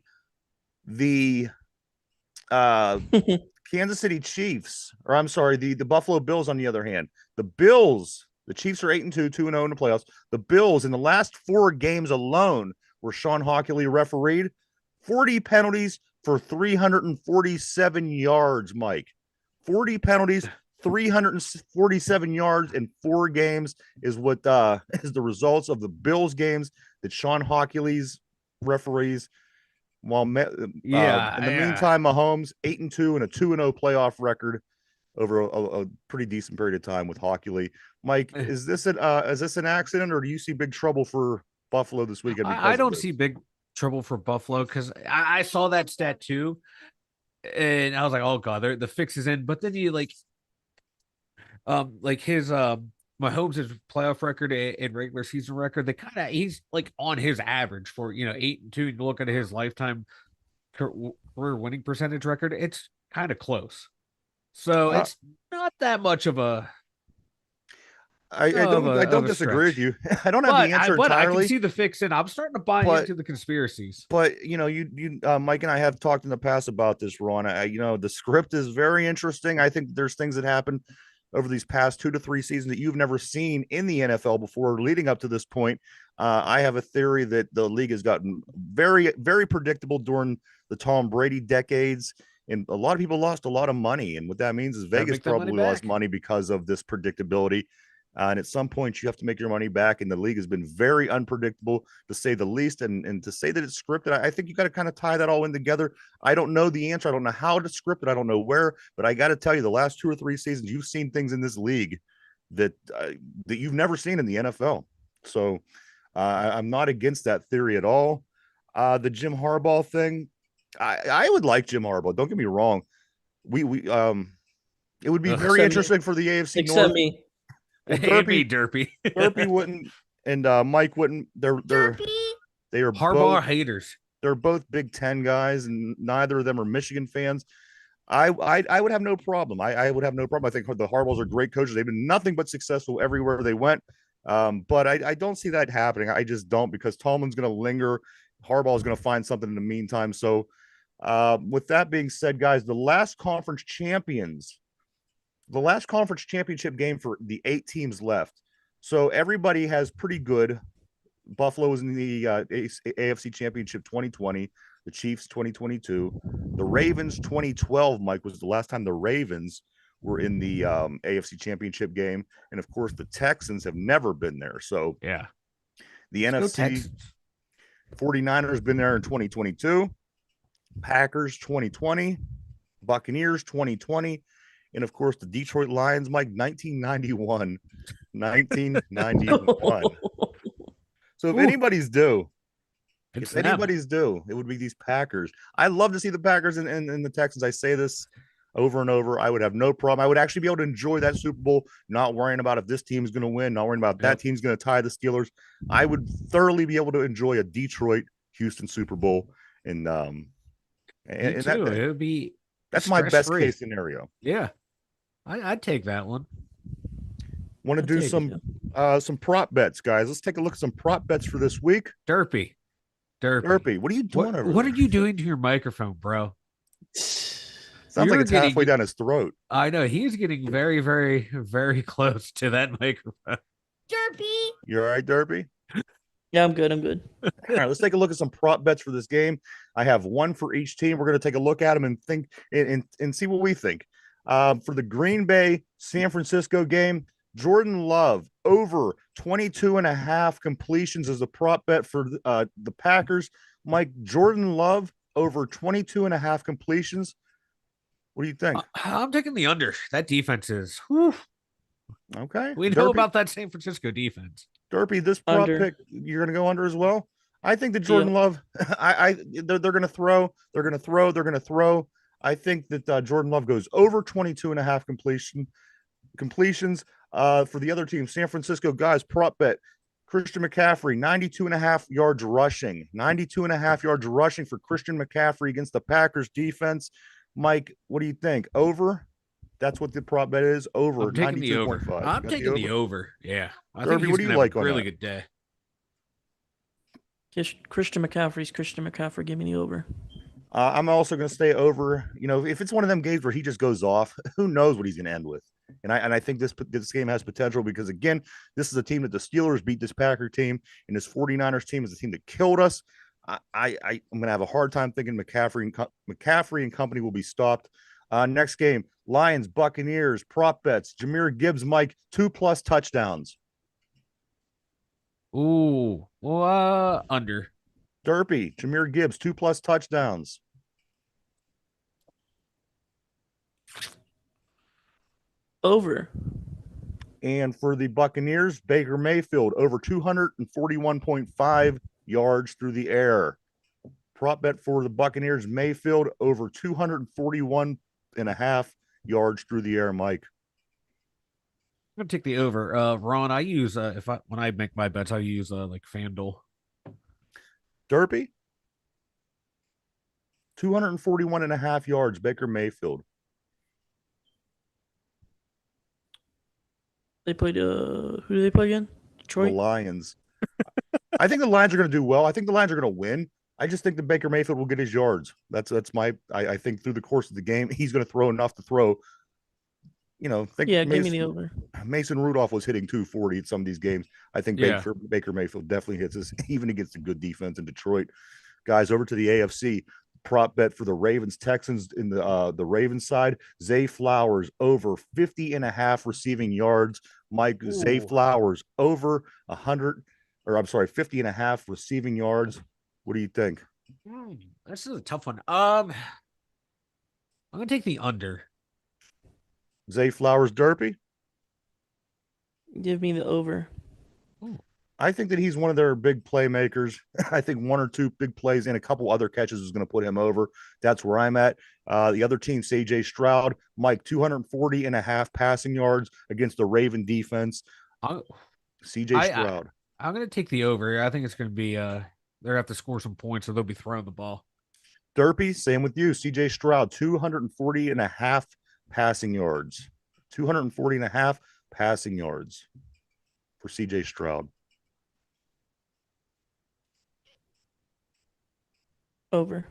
The Kansas City Chiefs, or I'm sorry, the Buffalo Bills, on the other hand, the Chiefs are 8-2, 2-0 in the playoffs. The Bills in the last 4 games alone where Sean Hockley refereed, 40 penalties for 347 yards, Mike. 40 penalties, 347 yards in 4 games is what is the results of the Bills games that Sean Hockley's referees. While in the meantime, Mahomes 8-2 and a 2-0 playoff record over a pretty decent period of time with Hockley. Mike, is this an accident, or do you see big trouble for Buffalo this weekend? I don't see big trouble for Buffalo because I saw that stat too, and I was like, oh god, the fix is in. But then you like his Mahomes' playoff record and regular season record, he's like on his average for 8-2. You look at his lifetime career winning percentage record, it's kind of close. So it's not that much of a. I don't disagree with you. I don't have the answer entirely. I can see the fix, and I'm starting to buy into the conspiracies. But Mike and I have talked in the past about this, Ron. The script is very interesting. I think there's things that happen over these past 2 to 3 seasons that you've never seen in the NFL before, leading up to this point. I have a theory that the league has gotten very, very predictable during the Tom Brady decades. And a lot of people lost a lot of money. And what that means is Vegas probably lost money because of this predictability. And at some point, you have to make your money back. And the league has been very unpredictable, to say the least. And to say that it's scripted, I think you got to kind of tie that all in together. I don't know the answer. I don't know how to script it. I don't know where. But I got to tell you, the last 2 or 3 seasons, you've seen things in this league that you've never seen in the NFL. So I'm not against that theory at all. The Jim Harbaugh thing, I would like Jim Harbaugh. Don't get me wrong. It would be very interesting for the AFC Except North. me. Well, Derpy wouldn't, and Mike wouldn't. They are Harbaugh both haters. They're both Big Ten guys, and neither of them are Michigan fans. I would have no problem. I would have no problem. I think the Harbaughs are great coaches. They've been nothing but successful everywhere they went. But I don't see that happening. I just don't, because Tomlin's going to linger. Harbaugh is going to find something in the meantime. So with that being said, guys, the last conference championship game for the 8 teams left. So everybody has pretty good. Buffalo was in the AFC Championship 2020, the Chiefs 2022, the Ravens 2012, Mike, was the last time the Ravens were in the AFC Championship game. And of course, the Texans have never been there. So yeah, the NFC 49ers been there in 2022, Packers 2020, Buccaneers 2020, and of course the Detroit Lions, Mike, 1991. So if anybody's due, it would be these Packers. I love to see the Packers and the Texans. I say this over and over. I would have no problem. I would actually be able to enjoy that Super Bowl, not worrying about if this team's going to win, not worrying about that team's going to tie the Steelers. I would thoroughly be able to enjoy a Detroit Houston Super Bowl. And it would be that's my best case scenario. Yeah. I'd take that one. Want to do some prop bets, guys. Let's take a look at some prop bets for this week. Derpy, what are you doing over What there? are you doing to your microphone, bro? Sounds like it's halfway down his throat. I know. He's getting very, very, very close to that microphone. Derpy. You all right, Derpy? Yeah, I'm good. All right, let's take a look at some prop bets for this game. I have one for each team. We're going to take a look at them and think and see what we think. For the Green Bay San Francisco game, Jordan Love over 22.5 completions as a prop bet for the Packers. Mike, Jordan Love over 22.5 completions. What do you think? I'm taking the under. That defense is. Whew. Okay. We know about that San Francisco defense. Derpy, this prop pick, you're going to go under as well? I think that Jordan Love, they're going to throw. They're going to throw. I think that Jordan Love goes over 22.5 completions. For the other team, San Francisco guys, prop bet. Christian McCaffrey, 92.5 yards rushing. 92.5 yards rushing for Christian McCaffrey against the Packers defense. Mike, what do you think? Over? That's what the prop bet is. Over. I'm taking the over. I'm taking the over. Yeah. I think what do you like on really that? Good day. Christian McCaffrey. Give me the over. I'm also going to stay over. You know, if it's one of them games where he just goes off, who knows what he's going to end with? And I think this game has potential because, again, this is a team that the Steelers beat this Packer team, and this 49ers team is a team that killed us. I'm going to have a hard time thinking McCaffrey and company will be stopped. Next game, Lions, Buccaneers, prop bets. Jahmyr Gibbs, Mike, 2+ touchdowns. Ooh, under. Derpy, Jahmyr Gibbs, 2+ touchdowns. Over. And for the Buccaneers, Baker Mayfield, over 241.5 yards through the air. Prop bet for the Buccaneers, Mayfield, over 241.5 yards through the air, Mike. I'm gonna take the over. Ron, I use when I make my bets, I use like FanDuel. Derpy, 241.5 yards, Baker Mayfield. They played who do they play again? Detroit? The Lions. I think the Lions are going to do well. I think the Lions are going to win. I just think that Baker Mayfield will get his yards. That's my I think through the course of the game, he's going to throw enough to throw. You know, give me the over. Mason Rudolph was hitting 240 in some of these games. I think Baker Mayfield definitely hits this, even against a good defense in Detroit. Guys, over to the AFC. Prop bet for the Ravens Texans in the Ravens side. Zay Flowers over 50.5 receiving yards. Mike, Zay Flowers over 50.5 receiving yards. What do you think? This is a tough one. I'm gonna take the under. Zay Flowers, Derpy. Give me the over. I think that he's one of their big playmakers. I think one or two big plays and a couple other catches is going to put him over. That's where I'm at. The other team, CJ Stroud, Mike, 240.5 passing yards against the Raven defense. CJ Stroud. I'm going to take the over. I think it's going to be they're going to have to score some points, so they'll be throwing the ball. Derpy, same with you. CJ Stroud, 240.5 passing yards. 240.5 passing yards for CJ Stroud. Over.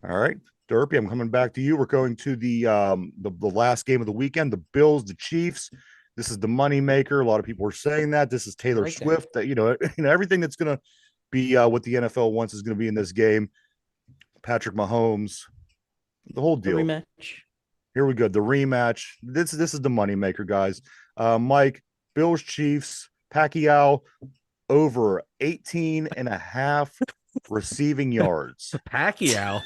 All right, Derpy, I'm coming back to you. We're going to the last game of the weekend, the Bills, the Chiefs. This is the money maker. A lot of people are saying that. This is Taylor Swift. That you know, everything that's going to be what the NFL wants is going to be in this game. Patrick Mahomes, the whole deal. The rematch. Here we go. The rematch. This is the money maker, guys. Mike, Bills, Chiefs, Pacquiao over 18.5 receiving yards. Pacquiao.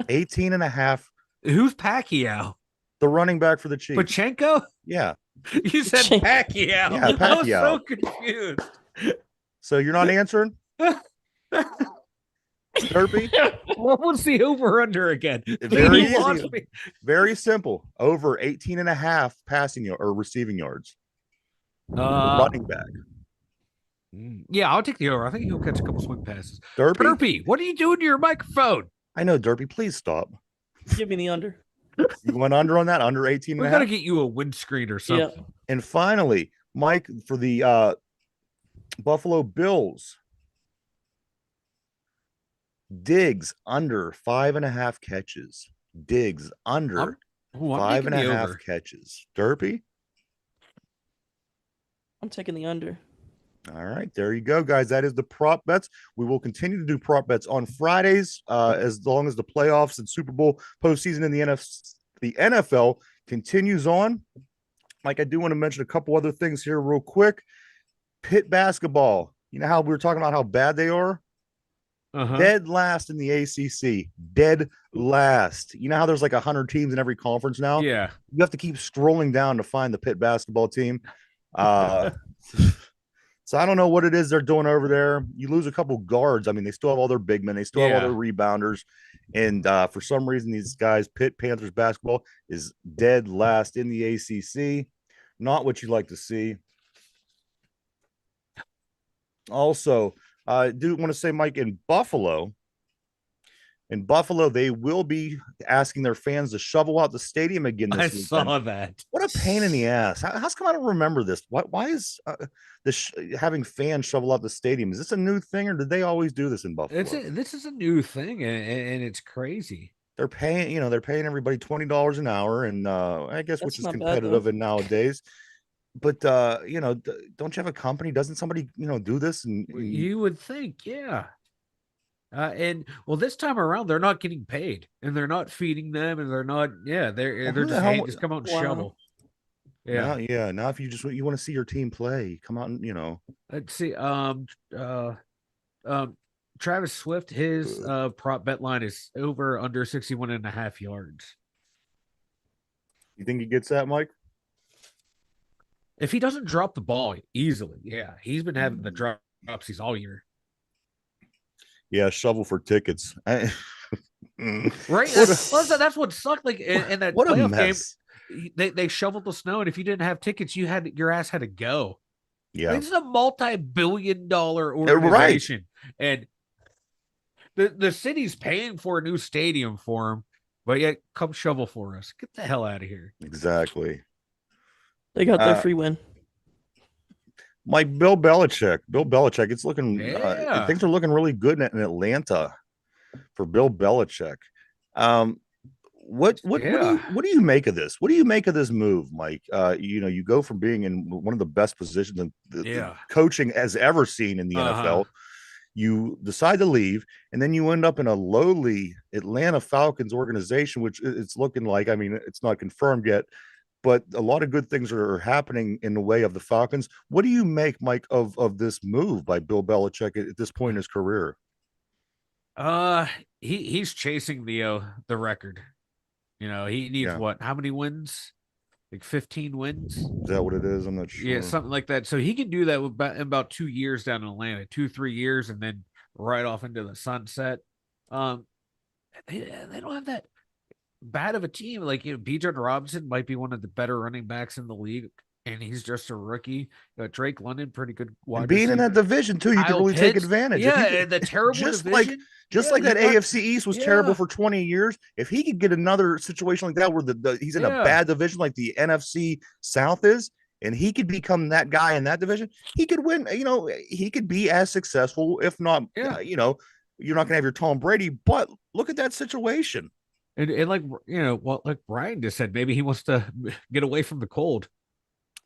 18.5. Who's Pacquiao? The running back for the Chiefs. Pachenko? Yeah. You said Pacquiao. Yeah, Pacquiao. I was so confused. So you're not answering? Derpy, What was the over under again? very You lost easy. me. Very simple. Over 18 and a half passing or receiving yards. Running back. Yeah, I'll take the over. I think he'll catch a couple swing passes. Derpy, Derpy, what are you doing to your microphone? I know, Derpy, please stop. Give me the under. You went under on that, under 18 We're and a gonna half. get you a windscreen or something. Yeah. And finally, Mike, for the Buffalo Bills, Diggs under 5.5 catches. Diggs under I'm 5.5 catches. Derpy. I'm taking the under. All right, there you go, guys. That is the prop bets. We will continue to do prop bets on Fridays as long as the playoffs and Super Bowl postseason in the NFL continues on. Like, I do want to mention a couple other things here real quick. Pitt basketball. You know how we were talking about how bad they are? Dead last in the ACC. Dead last. You know how there's like 100 teams in every conference now? Yeah. You have to keep scrolling down to find the Pitt basketball team. So I don't know what it is they're doing over there. You lose a couple guards. I mean, they still have all their big men. They still have all their rebounders. And for some reason, these guys, Pitt Panthers basketball is dead last in the ACC. Not what you like to see. Also, I do want to say, Mike, in Buffalo, they will be asking their fans to shovel out the stadium again this weekend. I saw that. What a pain in the ass. How's come I don't remember this? Why is having fans shovel out the stadium? Is this a new thing, or did they always do this in Buffalo? This is a new thing, and it's crazy. They're paying everybody $20 an hour, and I guess That's which is not bad, competitive though. in nowadays. But don't you have a company? Doesn't somebody do this? And You would think, yeah. And well, this time around, they're not getting paid, and they're not feeding them, and they're not. Yeah, they're who the just hell hey, wa- just come out and Wow. shovel. Yeah. Now if you want to see your team play, come out and Let's see. Travis Swift, his prop bet line is over under 61.5 yards. You think he gets that, Mike? If he doesn't drop the ball easily, yeah, he's been having the dropsies all year. Yeah, shovel for tickets. Right? That's what sucked. Like in that what a playoff mess. game, they shoveled the snow, and if you didn't have tickets, your ass had to go. Yeah, This is a multi-billion-dollar organization, and the city's paying for a new stadium for him, but yet come shovel for us. Get the hell out of here. exactly. They got their free win. Mike, Bill Belichick, it's looking Yeah. things are looking really good in Atlanta for Bill Belichick. What do you make of this? What do you make of this move, Mike? You go from being in one of the best positions in the coaching as ever seen in the NFL. You decide to leave, and then you end up in a lowly Atlanta Falcons organization, which it's looking like. I mean, it's not confirmed yet, but a lot of good things are happening in the way of the Falcons. What do you make, Mike, of this move by Bill Belichick at this point in his career? He's chasing the record. He needs what? How many wins? Like 15 wins? Is that what it is? I'm not sure. Yeah, something like that. So he can do that in about 2 years down in Atlanta, 2-3 years, and then right off into the sunset. They don't have that bad of a team. Like, Bijan Robinson might be one of the better running backs in the league, and he's just a rookie. Drake London, pretty good wide being receiver. in that division too, you can really take advantage. Yeah, the terrible division. Like that AFC East was terrible for 20 years. If he could get another situation like that where he's in a bad division like the NFC South is, and he could become that guy in that division, he could win. He could be as successful, if not, you're not going to have your Tom Brady, but look at that situation. And like, like Brian just said, maybe he wants to get away from the cold.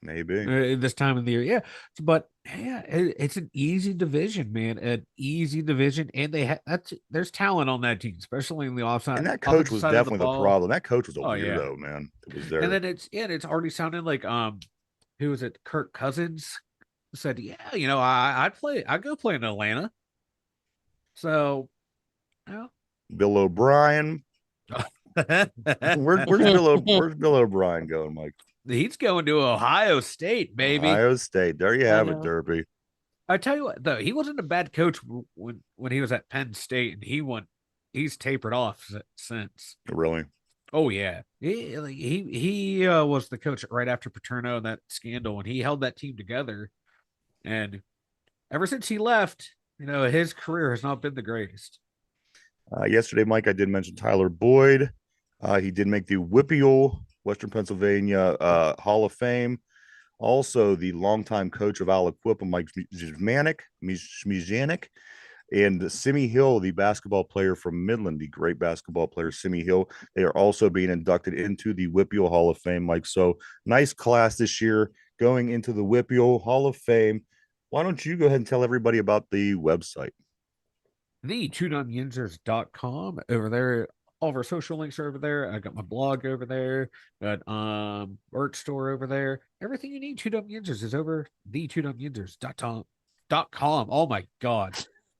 Maybe this time of the year, yeah. But yeah, it's an easy division, man. An easy division, and there's talent on that team, especially in the offside. And that coach was definitely the problem. That coach was a weirdo, man. It was there, and then it's already sounding like who was it? Kirk Cousins said, "Yeah, I'd go play in Atlanta." So, Bill O'Brien. Where's Bill O'Brien going, Mike? He's going to Ohio State, baby. Ohio State. There you have it, Derby. I tell you what, though, he wasn't a bad coach when he was at Penn State, and he's tapered off since. Really? Oh yeah, he was the coach right after Paterno and that scandal, and he held that team together. And ever since he left, his career has not been the greatest. Yesterday, Mike, I did mention Tyler Boyd. He did make the Whippeal, Western Pennsylvania Hall of Fame. Also, the longtime coach of Aliquippa, Mike Zmijanic, and Simi Hill, the basketball player from Midland, the great basketball player, Simi Hill. They are also being inducted into the Whippeal Hall of Fame, Mike. So nice class this year going into the Whippeal Hall of Fame. Why don't you go ahead and tell everybody about the website? The Yinzers.com over there. All of our social links are over there. I got my blog over there. Got merch store over there. Everything you need, Two Dumb Yinzers, is over the twodumbyinzers.com. Oh my god.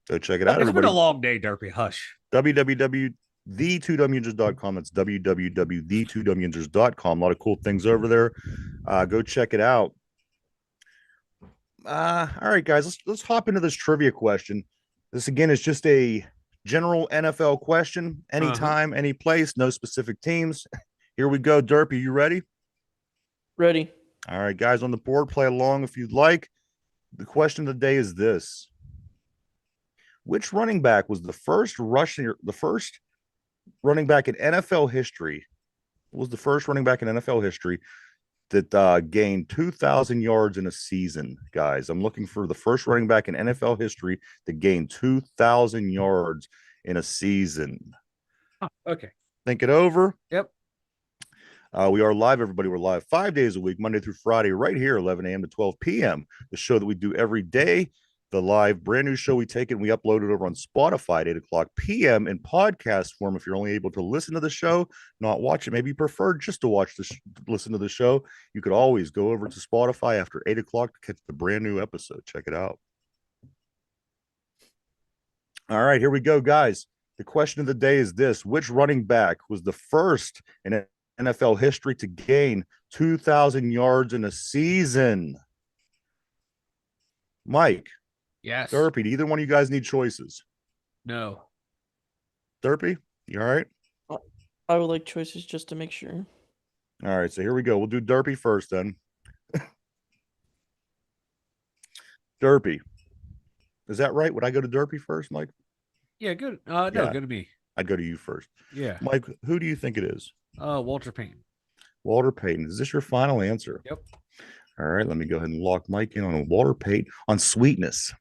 Go check it out, It's everybody. been a long day, Derpy. Hush. www.the2dumbyinzers.com. That's www.the2dumbyinzers.com. A lot of cool things over there. Go check it out. All right, guys, let's hop into this trivia question. This again is just a general NFL question. Anytime, any place, no specific teams. Here we go. Derpy, you ready? Ready. All right, guys, on the board, play along if you'd like. The question of the day is this: which running back was the first running back in NFL history? Was the first running back in NFL history that gained 2,000 yards in a season, guys? I'm looking for the first running back in NFL history that gained 2,000 yards in a season. Okay. Think it over. Yep. We are live, everybody. We're live 5 days a week, Monday through Friday, right here, 11 a.m. to 12 p.m. The show that we do every day. The live brand new show, we take it and we upload it over on Spotify at 8 o'clock p.m. in podcast form. If you're only able to listen to the show, not watch it, maybe you prefer just to watch listen to the show, you could always go over to Spotify after 8 o'clock to catch the brand new episode. Check it out. All right, here we go, guys. The question of the day is this: which running back was the first in NFL history to gain 2,000 yards in a season? Mike. Yes. Derpy, do either one of you guys need choices? No. Derpy, you all right? I would like choices just to make sure. All right, so here we go. We'll do Derpy first then. Derpy. Is that right? Would I go to Derpy first, Mike? Yeah, good. No, Yeah. go to me. I'd go to you first. Yeah. Mike, who do you think it is? Walter Payton. Walter Payton. Is this your final answer? Yep. All right, let me go ahead and lock Mike in on Walter Payton on sweetness.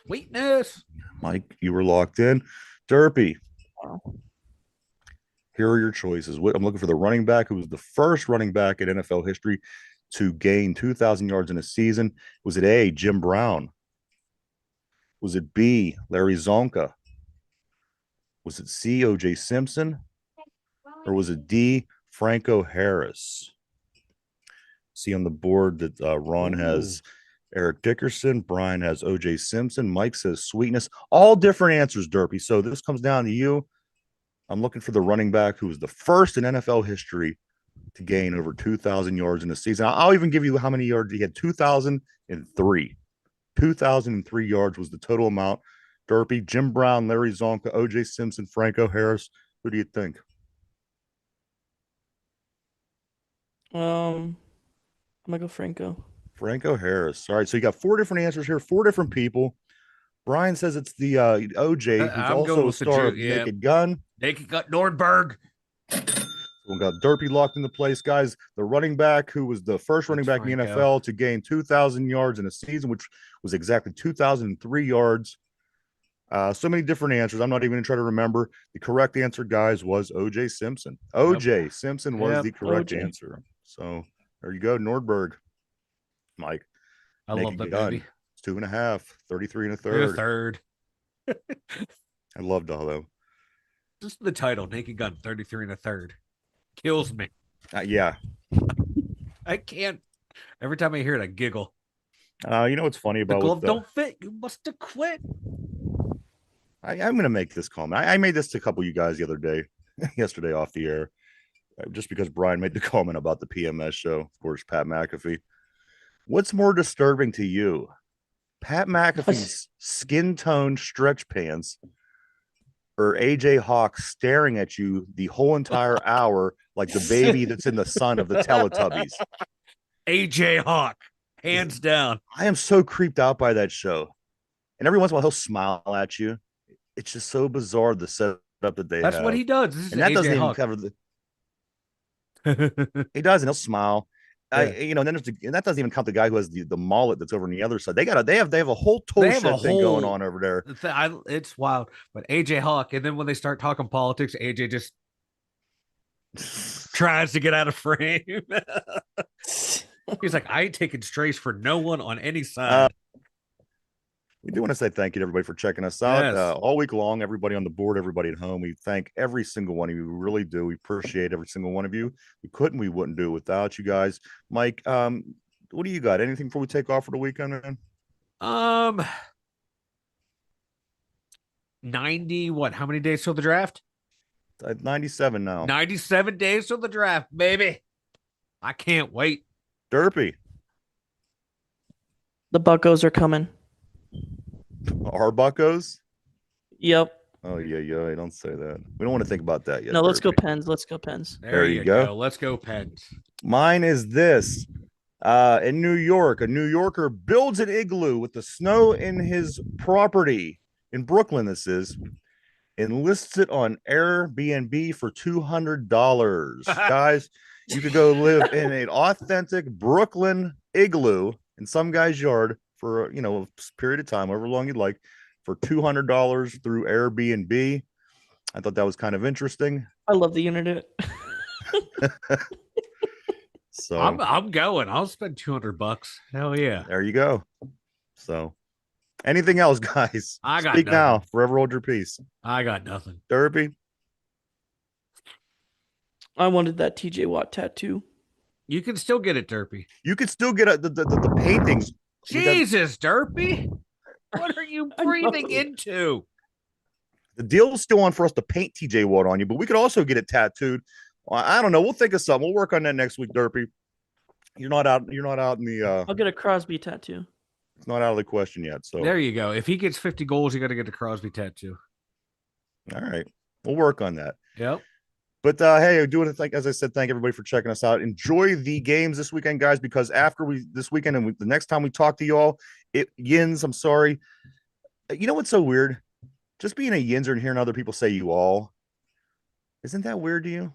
Sweetness. Mike, you were locked in. Derpy. Wow. Here are your choices. I'm looking for the running back who was the first running back in NFL history to gain 2,000 yards in a season. Was it A, Jim Brown? Was it B, Larry Zonka? Was it C, O.J. Simpson? Or was it D, Franco Harris? See on the board that Ron has Eric Dickerson, Brian has O.J. Simpson, Mike says sweetness. All different answers, Derpy. So this comes down to you. I'm looking for the running back who was the first in NFL history to gain over 2,000 yards in a season. I'll even give you how many yards he had. 2,003. 2,003 yards was the total amount. Derpy, Jim Brown, Larry Zonka, O.J. Simpson, Franco Harris. Who do you think? I'm gonna go Franco. Franco Harris. All right, so you got four different answers here, four different people. Brian says it's the OJ, who's I'm also going a with the star of yeah. Naked Gun. Naked Gun Nordberg. We got Derpy locked into place, guys. The running back who was the first running back in the NFL to gain 2,000 yards in a season, which was exactly 2,003 yards. So many different answers. I'm not even going to try to remember. The correct answer, guys, was O.J. Simpson. O.J. Simpson was the correct answer. So there you go, Nordberg. Mike. I love that movie. It's 2.5, 33 and a third. I loved all though. Just the title, Naked Gun, 33 and a third. Kills me. Yeah. I can't. Every time I hear it, I giggle. You know what's funny about the glove don't fit. You must have quit. I'm going to make this comment. I made this to a couple of you guys the other day, yesterday off the air, just because Brian made the comment about the PMS show. Of course, Pat McAfee. What's more disturbing to you? Pat McAfee's skin tone stretch pants or AJ Hawk staring at you the whole entire hour like the baby that's in the sun of the Teletubbies. AJ Hawk, hands down. I am so creeped out by that show. And every once in a while he'll smile at you. It's just so bizarre the setup that they That's have. what he does. This is And that AJ doesn't even Hawk. cover the he does, and he'll smile. Yeah. And then and that doesn't even count the guy who has the mullet that's over on the other side. They have a whole toe They have shed a thing going whole- on over there. It's wild. But AJ Hawk, and then when they start talking politics, AJ just tries to get out of frame. He's like, I ain't taking strays for no one on any side. We do want to say thank you to everybody for checking us out Yes. all week long. Everybody on the board, everybody at home. We thank every single one of you. We really do. We appreciate every single one of you. We wouldn't do it without you guys. Mike, what do you got? Anything before we take off for the weekend, man? 90, what? How many days till the draft? 97 now. 97 days till the draft, baby. I can't wait. Derpy. The Buccos are coming. Our Buccos? Yep. Oh, yeah. Don't say that. We don't want to think about that yet. No, let's go Derpy. Pens. Let's go Pens. There you go. Let's go, Pens. Mine is this. In New York, a New Yorker builds an igloo with the snow in his property. In Brooklyn, this is. And lists it on Airbnb for $200. Guys, you could go live in an authentic Brooklyn igloo in some guy's yard for a period of time, however long you'd like, for $200 through Airbnb. I thought that was kind of interesting. I love the internet. So I'm going. I'll spend $200. Hell yeah. there you go. So anything else, guys? I got Speak nothing. now. Forever hold your peace. I got nothing. Derby. I wanted that TJ Watt tattoo. You can still get it, Derpy. You could still get the paintings. Jesus, Derpy. What are you I breathing know. into? The deal's still on for us to paint TJ Watt on you, but we could also get it tattooed. I don't know. We'll think of something. We'll work on that next week, Derpy. You're not out in the I'll get a Crosby tattoo. it's not out of the question yet. So There you go. If he gets 50 goals, you got to get a Crosby tattoo. all right. We'll work on that. Yep. But hey, I do want to thank, as I said, thank everybody for checking us out. Enjoy the games this weekend, guys, because after this weekend and the next time we talk to y'all, Yins, I'm sorry. You know what's so weird? Just being a Yinzer and hearing other people say you all. Isn't that weird to you?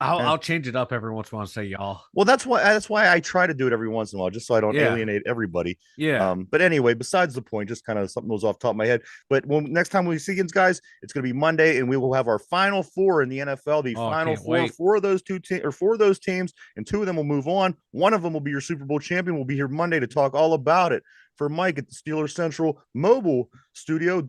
I'll change it up every once in a while and say y'all. Well, that's why I try to do it every once in a while, just so I don't Yeah. alienate everybody. Yeah. But anyway, besides the point, just kind of something that was off the top of my head. But next time we see you guys, it's going to be Monday, and we will have our final four in the NFL. The final can't four wait. for those four of those teams, and two of them will move on. One of them will be your Super Bowl champion. We'll be here Monday to talk all about it. For Mike at the Steelers Central Mobile Studio,